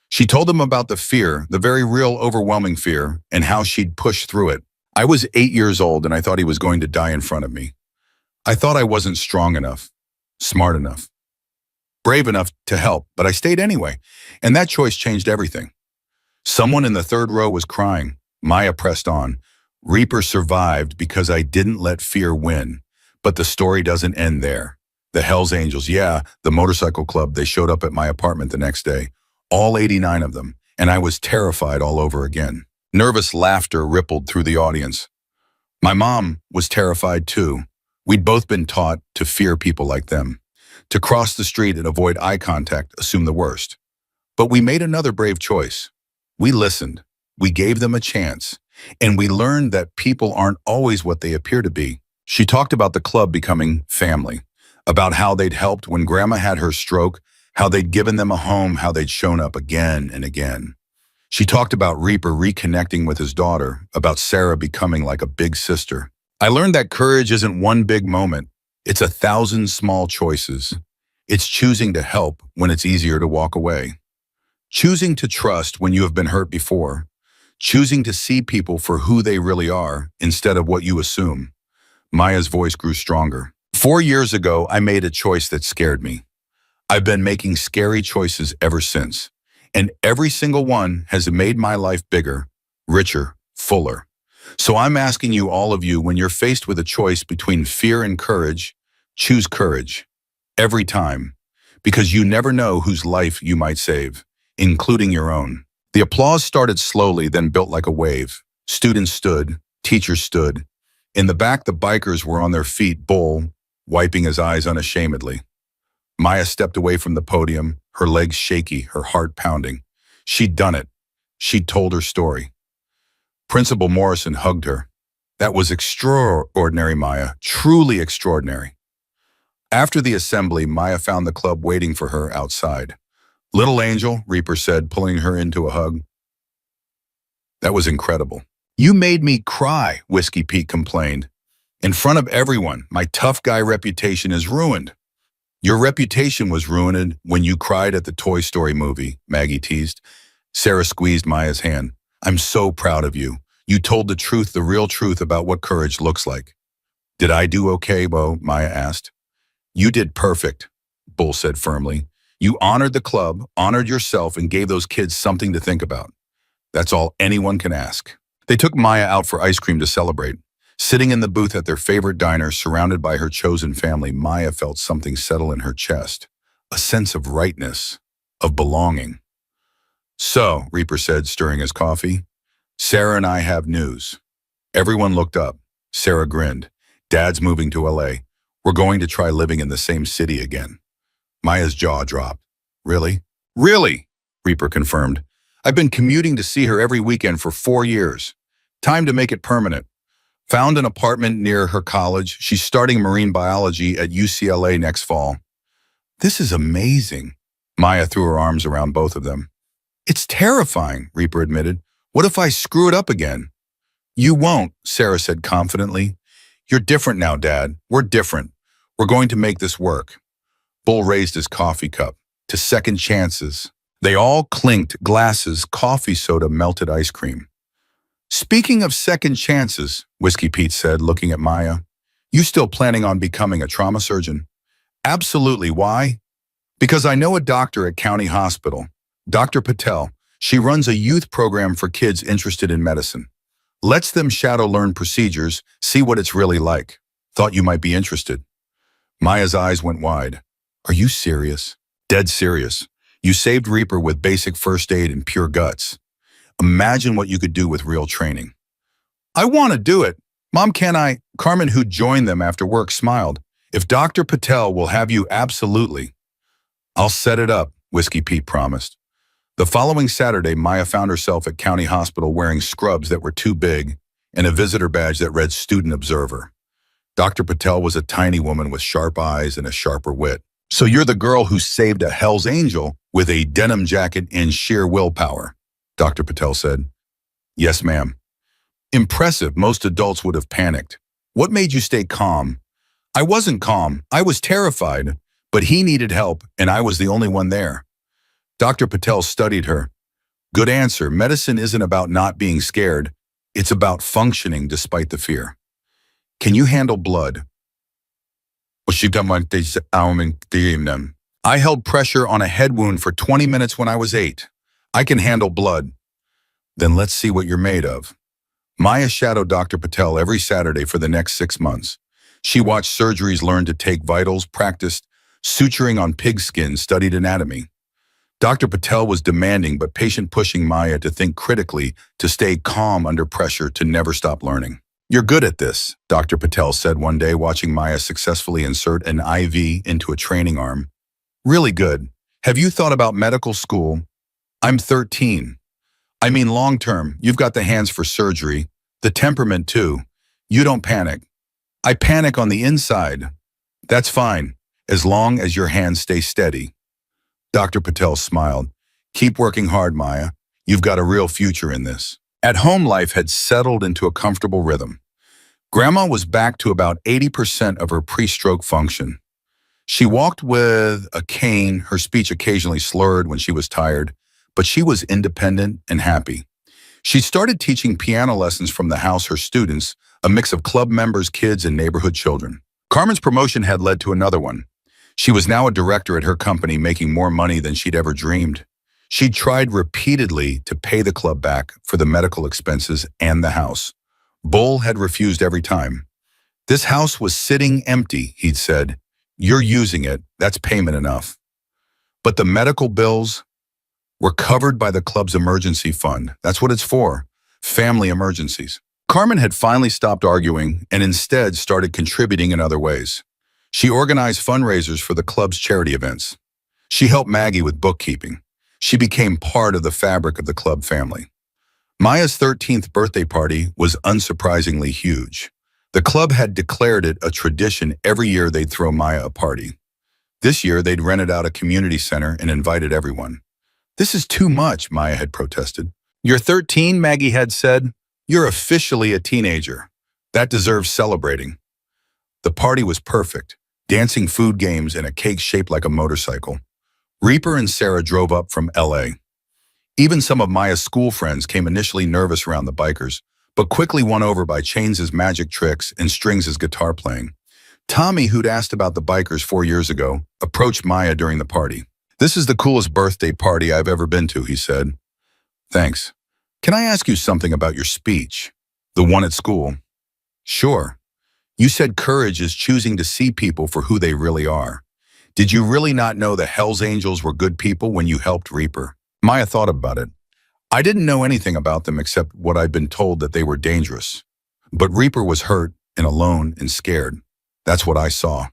She told them about the fear, the very real overwhelming fear, and how she'd pushed through it. I was 8 years old and I thought he was going to die in front of me. I thought I wasn't strong enough, smart enough, brave enough to help, but I stayed anyway. And that choice changed everything. Someone in the third row was crying. Maya pressed on. Reaper survived because I didn't let fear win. But the story doesn't end there. The Hells Angels, yeah, the motorcycle club, they showed up at my apartment the next day. All 89 of them, and I was terrified all over again. Nervous laughter rippled through the audience. My mom was terrified too. We'd both been taught to fear people like them, to cross the street and avoid eye contact, assume the worst. But we made another brave choice. We listened, we gave them a chance, and we learned that people aren't always what they appear to be. She talked about the club becoming family, about how they'd helped when Grandma had her stroke, how they'd given them a home, how they'd shown up again and again. She talked about Reaper reconnecting with his daughter, about Sarah becoming like a big sister. I learned that courage isn't one big moment. It's 1,000 small choices. It's choosing to help when it's easier to walk away. Choosing to trust when you have been hurt before. Choosing to see people for who they really are instead of what you assume. Maya's voice grew stronger. 4 years ago, I made a choice that scared me. I've been making scary choices ever since. And every single one has made my life bigger, richer, fuller. So I'm asking you, all of you, when you're faced with a choice between fear and courage, choose courage. Every time. Because you never know whose life you might save, including your own. The applause started slowly, then built like a wave. Students stood, teachers stood. In the back, the bikers were on their feet, Bull wiping his eyes unashamedly. Maya stepped away from the podium, her legs shaky, her heart pounding. She'd done it. She'd told her story. Principal Morrison hugged her. That was extraordinary, Maya, truly extraordinary. After the assembly, Maya found the club waiting for her outside. Little angel, Reaper said, pulling her into a hug. That was incredible. You made me cry, Whiskey Pete complained. In front of everyone, my tough guy reputation is ruined. Your reputation was ruined when you cried at the Toy Story movie, Maggie teased. Sarah squeezed Maya's hand. I'm so proud of you. You told the truth, the real truth about what courage looks like. Did I do okay, Bo? Maya asked. You did perfect, Bull said firmly. You honored the club, honored yourself, and gave those kids something to think about. That's all anyone can ask. They took Maya out for ice cream to celebrate. Sitting in the booth at their favorite diner, surrounded by her chosen family, Maya felt something settle in her chest. A sense of rightness, of belonging. So, Reaper said, stirring his coffee, Sarah and I have news. Everyone looked up. Sarah grinned. Dad's moving to LA. We're going to try living in the same city again. Maya's jaw dropped. Really? Really? Reaper confirmed. I've been commuting to see her every weekend for 4 years. Time to make it permanent. Found an apartment near her college. She's starting marine biology at UCLA next fall. This is amazing. Maya threw her arms around both of them. It's terrifying, Reaper admitted. What if I screw it up again? You won't, Sarah said confidently. You're different now, Dad. We're different. We're going to make this work. Bull raised his coffee cup. To second chances. They all clinked glasses, coffee soda, melted ice cream. Speaking of second chances, Whiskey Pete said, looking at Maya, you still planning on becoming a trauma surgeon? Absolutely. Why? Because I know a doctor at County Hospital, Dr. Patel. She runs a youth program for kids interested in medicine. Lets them shadow learn procedures, see what it's really like. Thought you might be interested. Maya's eyes went wide. Are you serious? Dead serious. You saved Reaper with basic first aid and pure guts. Imagine what you could do with real training. I want to do it. Mom, can I? Carmen, who joined them after work, smiled. If Dr. Patel will have you, absolutely. I'll set it up, Whiskey Pete promised. The following Saturday, Maya found herself at County Hospital wearing scrubs that were too big and a visitor badge that read Student Observer. Dr. Patel was a tiny woman with sharp eyes and a sharper wit. So you're the girl who saved a Hell's Angel with a denim jacket and sheer willpower, Dr. Patel said. Yes, ma'am. Impressive. Most adults would have panicked. What made you stay calm? I wasn't calm. I was terrified, but he needed help, and I was the only one there. Dr. Patel studied her. Good answer. Medicine isn't about not being scared. It's about functioning despite the fear. Can you handle blood? I held pressure on a head wound for 20 minutes when I was 8. I can handle blood. Then let's see what you're made of. Maya shadowed Dr. Patel every Saturday for the next 6 months. She watched surgeries, learned to take vitals, practiced suturing on pigskin, studied anatomy. Dr. Patel was demanding but patient, pushing Maya to think critically, to stay calm under pressure, to never stop learning. You're good at this, Dr. Patel said one day, watching Maya successfully insert an IV into a training arm. Really good. Have you thought about medical school? I'm 13. I mean long term, you've got the hands for surgery, the temperament too. You don't panic. I panic on the inside. That's fine, as long as your hands stay steady. Dr. Patel smiled. Keep working hard, Maya. You've got a real future in this. At home, life had settled into a comfortable rhythm. Grandma was back to about 80% of her pre-stroke function. She walked with a cane, her speech occasionally slurred when she was tired, but she was independent and happy. She started teaching piano lessons from the house, her students, a mix of club members, kids, and neighborhood children. Carmen's promotion had led to another one. She was now a director at her company, making more money than she'd ever dreamed. She'd tried repeatedly to pay the club back for the medical expenses and the house. Bull had refused every time. This house was sitting empty, he'd said. You're using it, that's payment enough. But the medical bills were covered by the club's emergency fund. That's what it's for, family emergencies. Carmen had finally stopped arguing and instead started contributing in other ways. She organized fundraisers for the club's charity events. She helped Maggie with bookkeeping. She became part of the fabric of the club family. Maya's 13th birthday party was unsurprisingly huge. The club had declared it a tradition every year they'd throw Maya a party. This year, they'd rented out a community center and invited everyone. This is too much, Maya had protested. You're 13, Maggie had said. You're officially a teenager. That deserves celebrating. The party was perfect. Dancing, food, games, and a cake shaped like a motorcycle. Reaper and Sarah drove up from LA. Even some of Maya's school friends came, initially nervous around the bikers, but quickly won over by Chains' magic tricks and Strings' guitar playing. Tommy, who'd asked about the bikers 4 years ago, approached Maya during the party. This is the coolest birthday party I've ever been to, he said. Thanks. Can I ask you something about your speech? The one at school? Sure. You said courage is choosing to see people for who they really are. Did you really not know the Hells Angels were good people when you helped Reaper? Maya thought about it. I didn't know anything about them except what I'd been told, that they were dangerous. But Reaper was hurt and alone and scared. That's what I saw.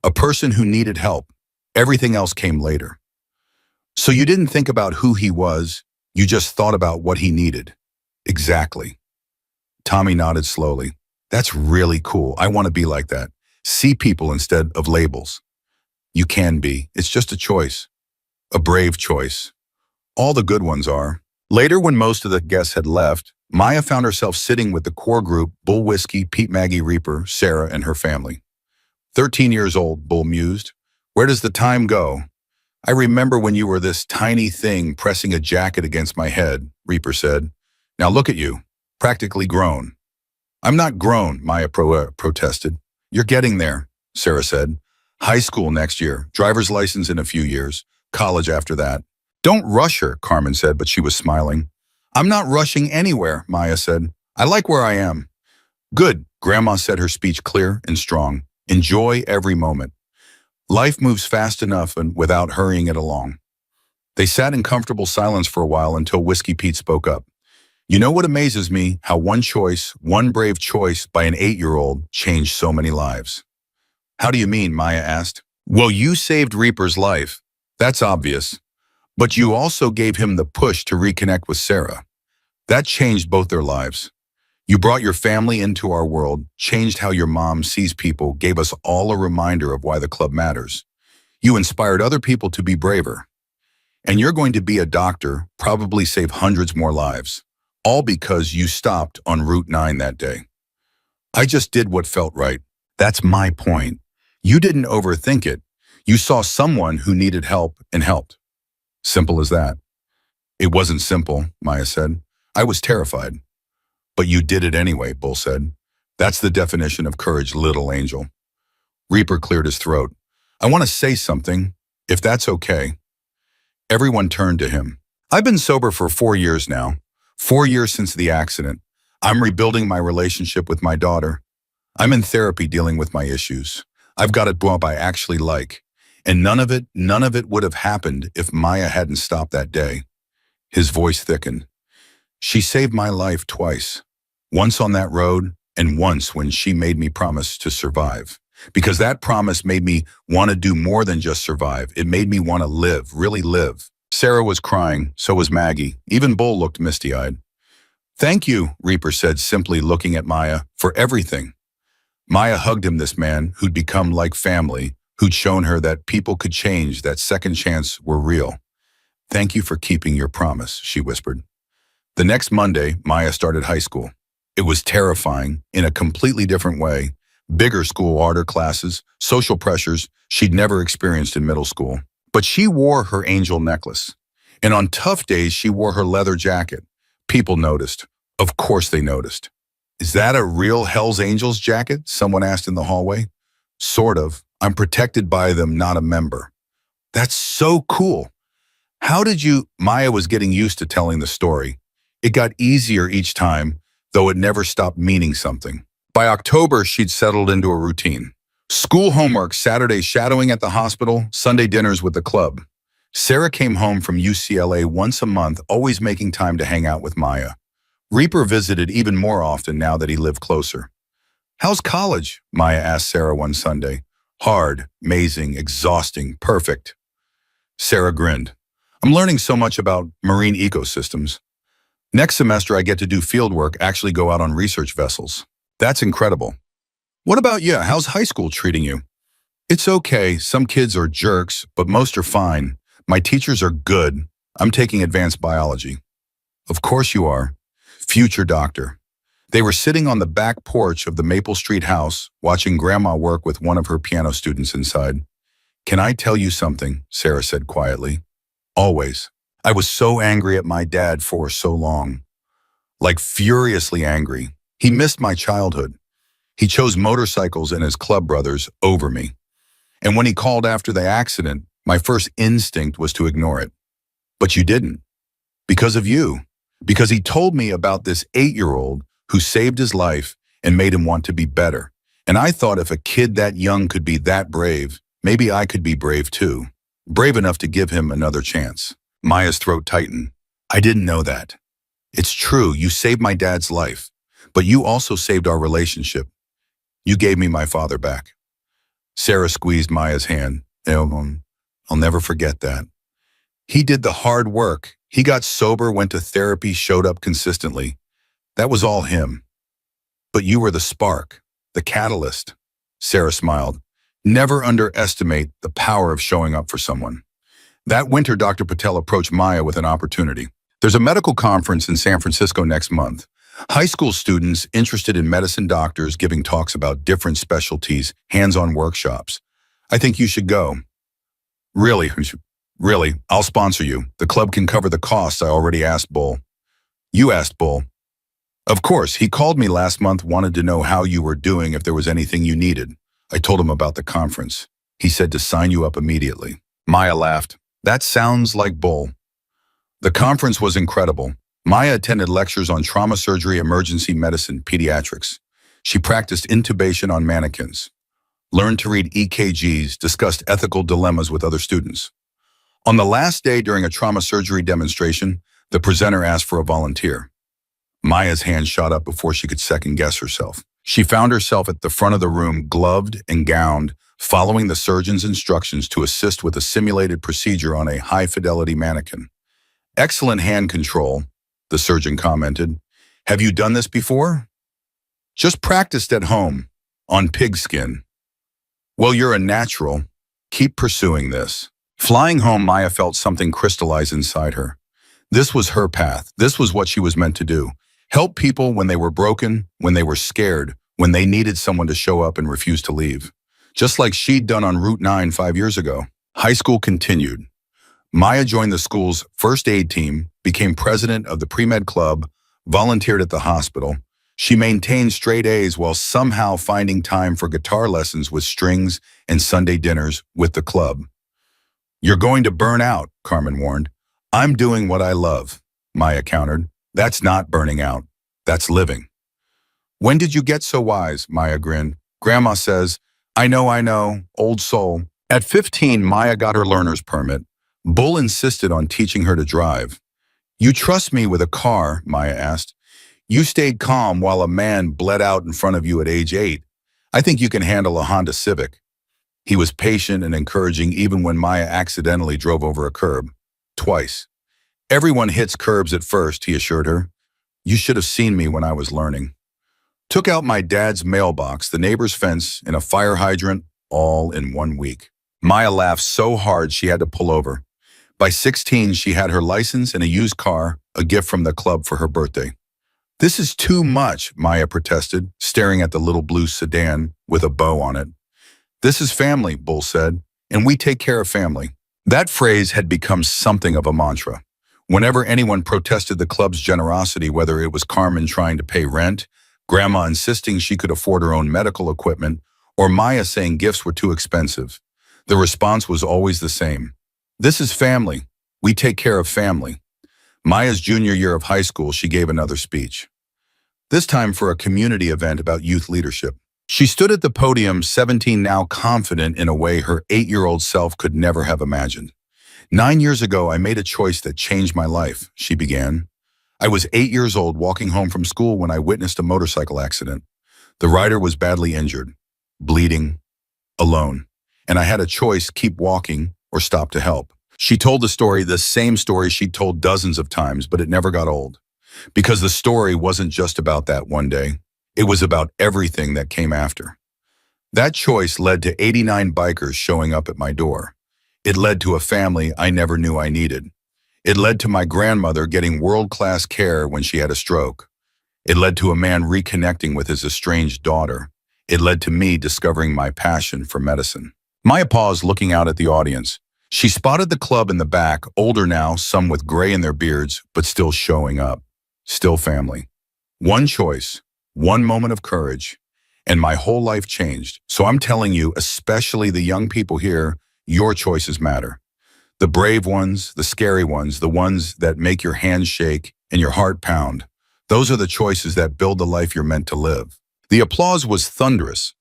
A person who needed help. Everything else came later. So you didn't think about who he was, you just thought about what he needed. Exactly. Tommy nodded slowly. That's really cool. I want to be like that. See people instead of labels. You can be. It's just a choice. A brave choice. All the good ones are. Later, when most of the guests had left, Maya found herself sitting with the core group: Bull, Whiskey, Pete, Maggie, Reaper, Sarah, and her family. 13 years old, Bull mused. Where does the time go? I remember when you were this tiny thing pressing a jacket against my head, Reaper said. Now look at you, practically grown. I'm not grown, Maya protested. You're getting there, Sarah said. High school next year, driver's license in a few years, college after that. Don't rush her, Carmen said, but she was smiling. I'm not rushing anywhere, Maya said. I like where I am. Good, Grandma said, her speech clear and strong. Enjoy every moment. Life moves fast enough and without hurrying it along. They sat in comfortable silence for a while until Whiskey Pete spoke up. You know what amazes me? How one choice, one brave choice by an 8-year-old changed so many lives. How do you mean? Maya asked. Well, you saved Reaper's life. That's obvious. But you also gave him the push to reconnect with Sarah. That changed both their lives. You brought your family into our world, changed how your mom sees people, gave us all a reminder of why the club matters. You inspired other people to be braver. And you're going to be a doctor, probably save hundreds more lives. All because you stopped on Route 9 that day. I just did what felt right. That's my point. You didn't overthink it. You saw someone who needed help and helped. Simple as that. It wasn't simple, Maya said. I was terrified. But you did it anyway, Bull said. That's the definition of courage, little angel. Reaper cleared his throat. I want to say something, if that's okay. Everyone turned to him. I've been sober for 4 years now. 4 years since the accident. I'm rebuilding my relationship with my daughter. I'm in therapy dealing with my issues. I've got a job I actually like. And none of it would have happened if Maya hadn't stopped that day. His voice thickened. She saved my life twice. Once on that road, and once when she made me promise to survive. Because that promise made me want to do more than just survive. It made me want to live, really live. Sarah was crying, so was Maggie. Even Bull looked misty-eyed. Thank you, Reaper said, simply looking at Maya, for everything. Maya hugged him, this man who'd become like family, who'd shown her that people could change, that second chance were real. Thank you for keeping your promise, she whispered. The next Monday, Maya started high school. It was terrifying in a completely different way. Bigger school order classes, social pressures she'd never experienced in middle school. But she wore her angel necklace. And on tough days, she wore her leather jacket. People noticed. Of course they noticed. Is that a real Hell's Angels jacket? Someone asked in the hallway. Sort of. I'm protected by them, not a member. That's so cool. How did you? Maya was getting used to telling the story. It got easier each time, though it never stopped meaning something. By October, she'd settled into a routine. School homework, Saturday shadowing at the hospital, Sunday dinners with the club. Sarah came home from UCLA once a month, always making time to hang out with Maya. Reaper visited even more often now that he lived closer. How's college? Maya asked Sarah one Sunday. Hard, amazing, exhausting, perfect. Sarah grinned. I'm learning so much about marine ecosystems. Next semester, I get to do field work, actually go out on research vessels. That's incredible. What about you? How's high school treating you? It's okay. Some kids are jerks, but most are fine. My teachers are good. I'm taking advanced biology. Of course you are. Future doctor. They were sitting on the back porch of the Maple Street house, watching Grandma work with one of her piano students inside. Can I tell you something? Sarah said quietly. Always. I was so angry at my dad for so long. Like furiously angry. He missed my childhood. He chose motorcycles and his club brothers over me. And when he called after the accident, my first instinct was to ignore it. But you didn't. Because of you. Because he told me about this 8-year-old who saved his life and made him want to be better. And I thought if a kid that young could be that brave, maybe I could be brave too. Brave enough to give him another chance. Maya's throat tightened. I didn't know that. It's true, you saved my dad's life. But you also saved our relationship. You gave me my father back. Sarah squeezed Maya's hand. I'll never forget that. He did the hard work. He got sober, went to therapy, showed up consistently. That was all him. But you were the spark, the catalyst. Sarah smiled. Never underestimate the power of showing up for someone. That winter, Dr. Patel approached Maya with an opportunity. There's a medical conference in San Francisco next month. High school students interested in medicine, doctors giving talks about different specialties, hands-on workshops. I think you should go. Really, I'll sponsor you. The club can cover the costs. I already asked Bull. You asked Bull. Of course, he called me last month, wanted to know how you were doing, if there was anything you needed. I told him about the conference. He said to sign you up immediately. Maya laughed. That sounds like Bull. The conference was incredible. Maya attended lectures on trauma surgery, emergency medicine, pediatrics. She practiced intubation on mannequins, learned to read EKGs, discussed ethical dilemmas with other students. On the last day during a trauma surgery demonstration, the presenter asked for a volunteer. Maya's hand shot up before she could second-guess herself. She found herself at the front of the room, gloved and gowned, following the surgeon's instructions to assist with a simulated procedure on a high-fidelity mannequin. Excellent hand control, the surgeon commented. Have you done this before? Just practiced at home, on pigskin. Well, you're a natural. Keep pursuing this. Flying home, Maya felt something crystallize inside her. This was her path. This was what she was meant to do. Help people when they were broken, when they were scared, when they needed someone to show up and refuse to leave. just like she'd done on Route 9 5 years ago. High school continued. Maya joined the school's first aid team, became president of the pre-med club, volunteered at the hospital. She maintained straight A's while somehow finding time for guitar lessons with strings and Sunday dinners with the club. "You're going to burn out," Carmen warned. "I'm doing what I love," Maya countered. "That's not burning out. That's living." "When did you get so wise?" Maya grinned. "Grandma says, I know, old soul." At 15, Maya got her learner's permit. Bull insisted on teaching her to drive. "You trust me with a car?" Maya asked. "You stayed calm while a man bled out in front of you at age 8. I think you can handle a Honda Civic." He was patient and encouraging even when Maya accidentally drove over a curb. Twice. "Everyone hits curbs at first," he assured her. "You should have seen me when I was learning. Took out my dad's mailbox, the neighbor's fence, and a fire hydrant, all in 1 week." Maya laughed so hard she had to pull over. By 16, she had her license and a used car, a gift from the club for her birthday. "This is too much," Maya protested, staring at the little blue sedan with a bow on it. "This is family," Bull said, "and we take care of family." That phrase had become something of a mantra. Whenever anyone protested the club's generosity, whether it was Carmen trying to pay rent, Grandma insisting she could afford her own medical equipment, or Maya saying gifts were too expensive, the response was always the same. "This is family. We take care of family." Maya's junior year of high school, she gave another speech. This time for a community event about youth leadership. She stood at the podium, 17 now, confident in a way her 8-year-old self could never have imagined. "9 years ago, I made a choice that changed my life," she began. "I was 8 years old walking home from school when I witnessed a motorcycle accident. The rider was badly injured, bleeding, alone, and I had a choice: keep walking or stop to help." She told the same story she'd told dozens of times, but it never got old. Because the story wasn't just about that one day. It was about everything that came after. That choice led to 89 bikers showing up at my door. It led to a family I never knew I needed. It led to my grandmother getting world-class care when she had a stroke. It led to a man reconnecting with his estranged daughter. It led to me discovering my passion for medicine. Maya paused, looking out at the audience. She spotted the club in the back, older now, some with gray in their beards, but still showing up. Still family. One choice, one moment of courage, and my whole life changed. So I'm telling you, especially the young people here, your choices matter. The brave ones, the scary ones, the ones that make your hands shake and your heart pound. Those are the choices that build the life you're meant to live. The applause was thunderous.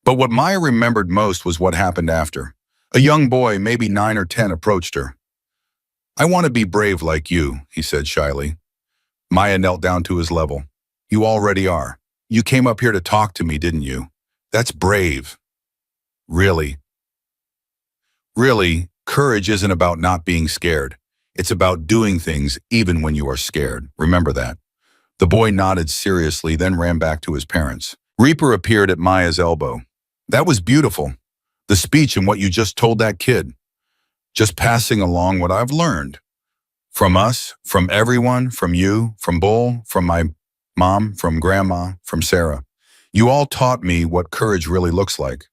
But what Maya remembered most was what happened after. A young boy, maybe 9 or 10, approached her. "I want to be brave like you," he said shyly. Maya knelt down to his level. "You already are. You came up here to talk to me, didn't you? That's brave." "Really? Really, courage isn't about not being scared. It's about doing things even when you are scared. Remember that." The boy nodded seriously, then ran back to his parents. Reaper appeared at Maya's elbow. "That was beautiful. The speech and what you just told that kid. Just passing along what I've learned. From us, from everyone, from you, from Bull, from my mom, from Grandma, from Sarah. You all taught me what courage really looks like.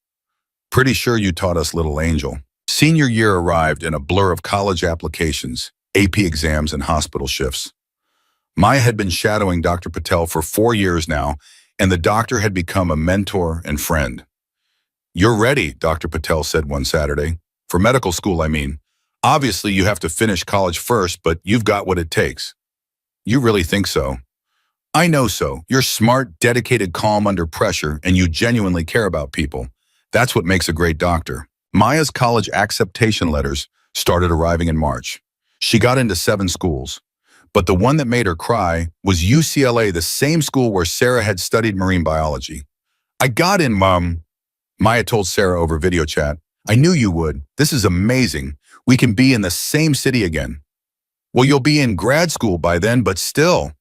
Pretty sure you taught us, little angel." Senior year arrived in a blur of college applications, AP exams, and hospital shifts. Maya had been shadowing Dr. Patel for 4 years now, and the doctor had become a mentor and friend. "You're ready," Dr. Patel said one Saturday. "For medical school, I mean. Obviously, you have to finish college first, but you've got what it takes." "You really think so?" "I know so. You're smart, dedicated, calm under pressure, and you genuinely care about people. That's what makes a great doctor." Maya's college acceptation letters started arriving in March. She got into 7 schools. But the one that made her cry was UCLA, the same school where Sarah had studied marine biology. "I got in, Mom," Maya told Sarah over video chat. "I knew you would. This is amazing. We can be in the same city again." "Well, you'll be in grad school by then, but still,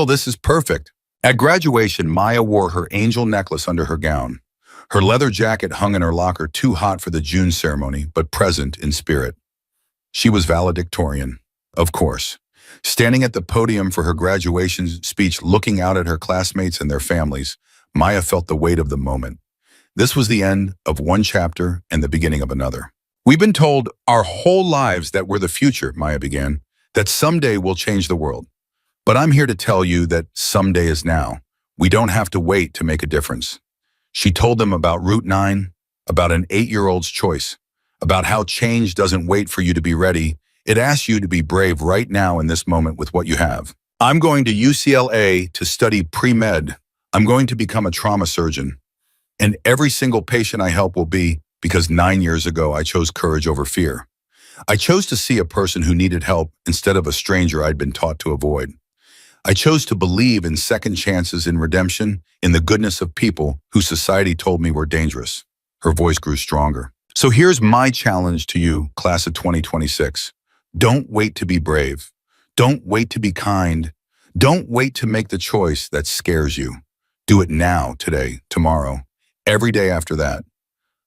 this is perfect." At graduation, Maya wore her angel necklace under her gown. Her leather jacket hung in her locker, too hot for the June ceremony, but present in spirit. She was valedictorian, of course. Standing at the podium for her graduation speech, looking out at her classmates and their families, Maya felt the weight of the moment. This was the end of one chapter and the beginning of another. We've been told our whole lives that we're the future, Maya began, that someday we'll change the world. But I'm here to tell you that someday is now. We don't have to wait to make a difference. She told them about Route 9, about an 8-year-old's choice, about how change doesn't wait for you to be ready. It asks you to be brave right now in this moment with what you have. I'm going to UCLA to study pre-med. I'm going to become a trauma surgeon. And every single patient I help will be because 9 years ago I chose courage over fear. I chose to see a person who needed help instead of a stranger I'd been taught to avoid. I chose to believe in second chances, in redemption, in the goodness of people who society told me were dangerous. Her voice grew stronger. So here's my challenge to you, class of 2026. Don't wait to be brave. Don't wait to be kind. Don't wait to make the choice that scares you. Do it now, today, tomorrow, every day after that.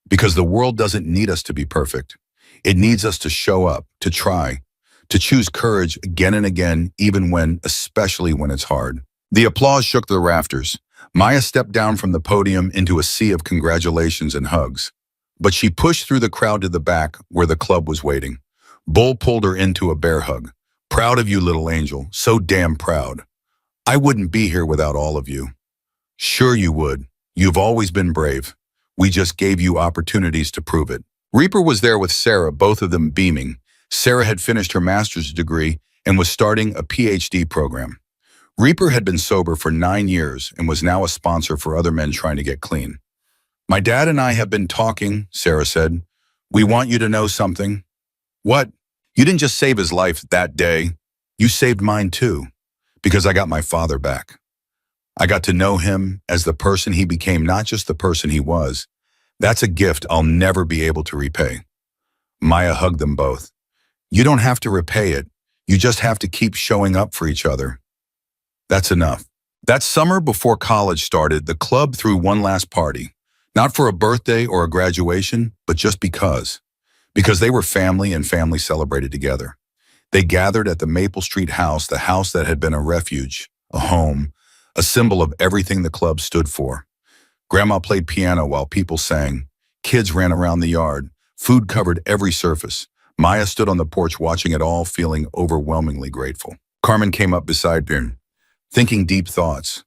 Because the world doesn't need us to be perfect. It needs us to show up, to try, to choose courage again and again, especially when it's hard. The applause shook the rafters. Maya stepped down from the podium into a sea of congratulations and hugs. But she pushed through the crowd to the back where the club was waiting. Bull pulled her into a bear hug. Proud of you, little angel, so damn proud. I wouldn't be here without all of you. Sure you would. You've always been brave. We just gave you opportunities to prove it. Reaper was there with Sarah, both of them beaming. Sarah had finished her master's degree and was starting a PhD program. Reaper had been sober for 9 years and was now a sponsor for other men trying to get clean. My dad and I have been talking, Sarah said. We want you to know something. What? You didn't just save his life that day. You saved mine too, because I got my father back. I got to know him as the person he became, not just the person he was. That's a gift I'll never be able to repay. Maya hugged them both. You don't have to repay it. You just have to keep showing up for each other. That's enough. That summer before college started, the club threw one last party. Not for a birthday or a graduation, but just because. Because they were family and family celebrated together. They gathered at the Maple Street house, the house that had been a refuge, a home, a symbol of everything the club stood for. Grandma played piano while people sang. Kids ran around the yard. Food covered every surface. Maya stood on the porch watching it all, feeling overwhelmingly grateful. Carmen came up beside Bjorn, thinking deep thoughts.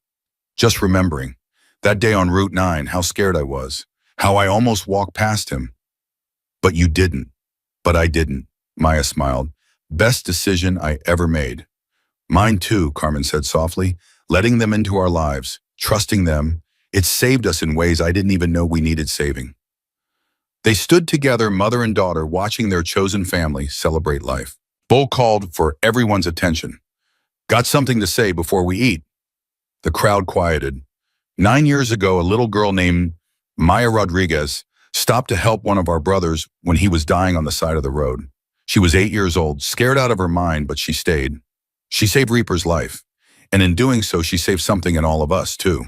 Just remembering, that day on Route 9, how scared I was, how I almost walked past him. But you didn't. But I didn't, Maya smiled. Best decision I ever made. Mine too, Carmen said softly, letting them into our lives, trusting them. It saved us in ways I didn't even know we needed saving. They stood together, mother and daughter, watching their chosen family celebrate life. Bull called for everyone's attention. Got something to say before we eat. The crowd quieted. 9 years ago, a little girl named Maya Rodriguez stopped to help one of our brothers when he was dying on the side of the road. She was 8 years old, scared out of her mind, but she stayed. She saved Reaper's life. And in doing so, she saved something in all of us, too.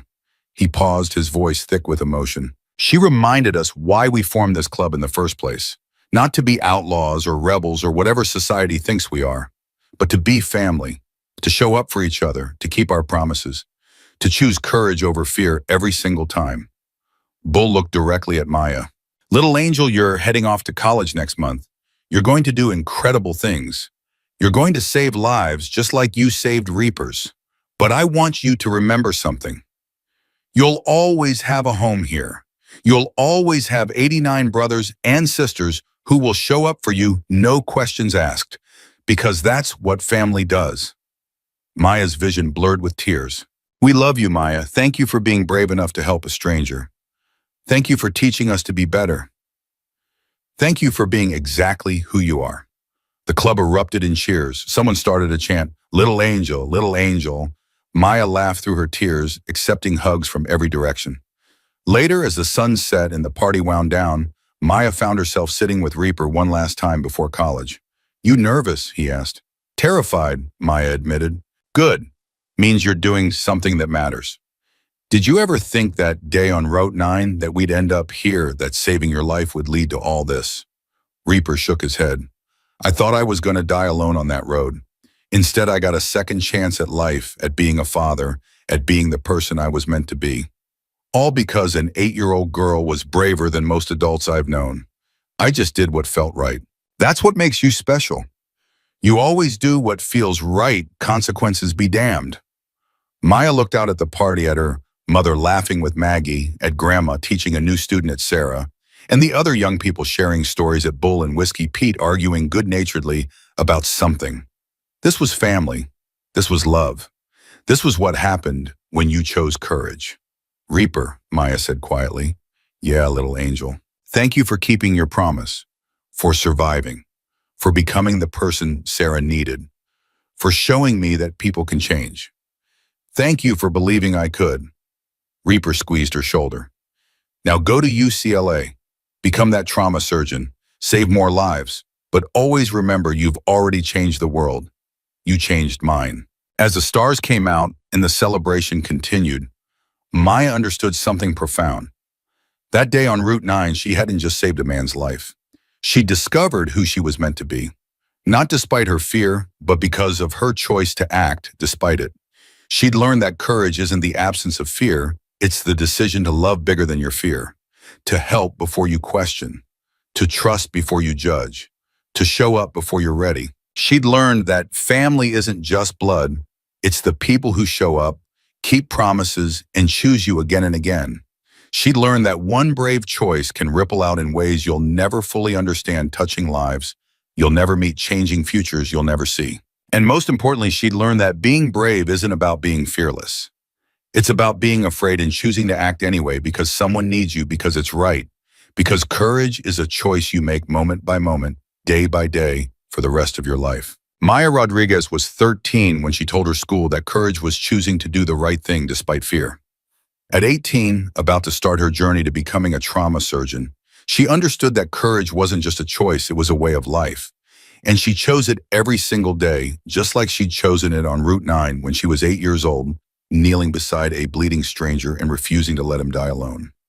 He paused, his voice thick with emotion. She reminded us why we formed this club in the first place. Not to be outlaws or rebels or whatever society thinks we are, but to be family, to show up for each other, to keep our promises, to choose courage over fear every single time. Bull looked directly at Maya. Little angel, you're heading off to college next month. You're going to do incredible things. You're going to save lives just like you saved Reapers. But I want you to remember something. You'll always have a home here. You'll always have 89 brothers and sisters who will show up for you, no questions asked, because that's what family does. Maya's vision blurred with tears. We love you, Maya. Thank you for being brave enough to help a stranger. Thank you for teaching us to be better. Thank you for being exactly who you are. The club erupted in cheers. Someone started a chant, "Little angel, little angel." Maya laughed through her tears, accepting hugs from every direction. Later, as the sun set and the party wound down, Maya found herself sitting with Reaper one last time before college. You nervous? He asked. Terrified, Maya admitted. Good. Means you're doing something that matters. Did you ever think that day on Route 9 that we'd end up here, that saving your life would lead to all this? Reaper shook his head. I thought I was going to die alone on that road. Instead, I got a second chance at life, at being a father, at being the person I was meant to be. All because an 8-year-old girl was braver than most adults I've known. I just did what felt right. That's what makes you special. You always do what feels right, consequences be damned. Maya looked out at the party at her mother laughing with Maggie, at Grandma teaching a new student at Sarah, and the other young people sharing stories at Bull and Whiskey Pete arguing good-naturedly about something. This was family. This was love. This was what happened when you chose courage. Reaper, Maya said quietly. Yeah, little angel. Thank you for keeping your promise, for surviving, for becoming the person Sarah needed, for showing me that people can change. Thank you for believing I could. Reaper squeezed her shoulder. Now go to UCLA, become that trauma surgeon, save more lives, but always remember you've already changed the world. You changed mine. As the stars came out and the celebration continued, Maya understood something profound. That day on Route 9, she hadn't just saved a man's life. She discovered who she was meant to be, not despite her fear, but because of her choice to act despite it. She'd learned that courage isn't the absence of fear, it's the decision to love bigger than your fear, to help before you question, to trust before you judge, to show up before you're ready. She'd learned that family isn't just blood, it's the people who show up, keep promises, and choose you again and again. She'd learned that one brave choice can ripple out in ways you'll never fully understand, touching lives you'll never meet, changing futures you'll never see. And most importantly, she'd learned that being brave isn't about being fearless. It's about being afraid and choosing to act anyway because someone needs you, because it's right. Because courage is a choice you make moment by moment, day by day, for the rest of your life. Maya Rodriguez was 13 when she told her school that courage was choosing to do the right thing despite fear. At 18, about to start her journey to becoming a trauma surgeon, she understood that courage wasn't just a choice, it was a way of life. And she chose it every single day, just like she'd chosen it on Route 9 when she was 8 years old, kneeling beside a bleeding stranger and refusing to let him die alone.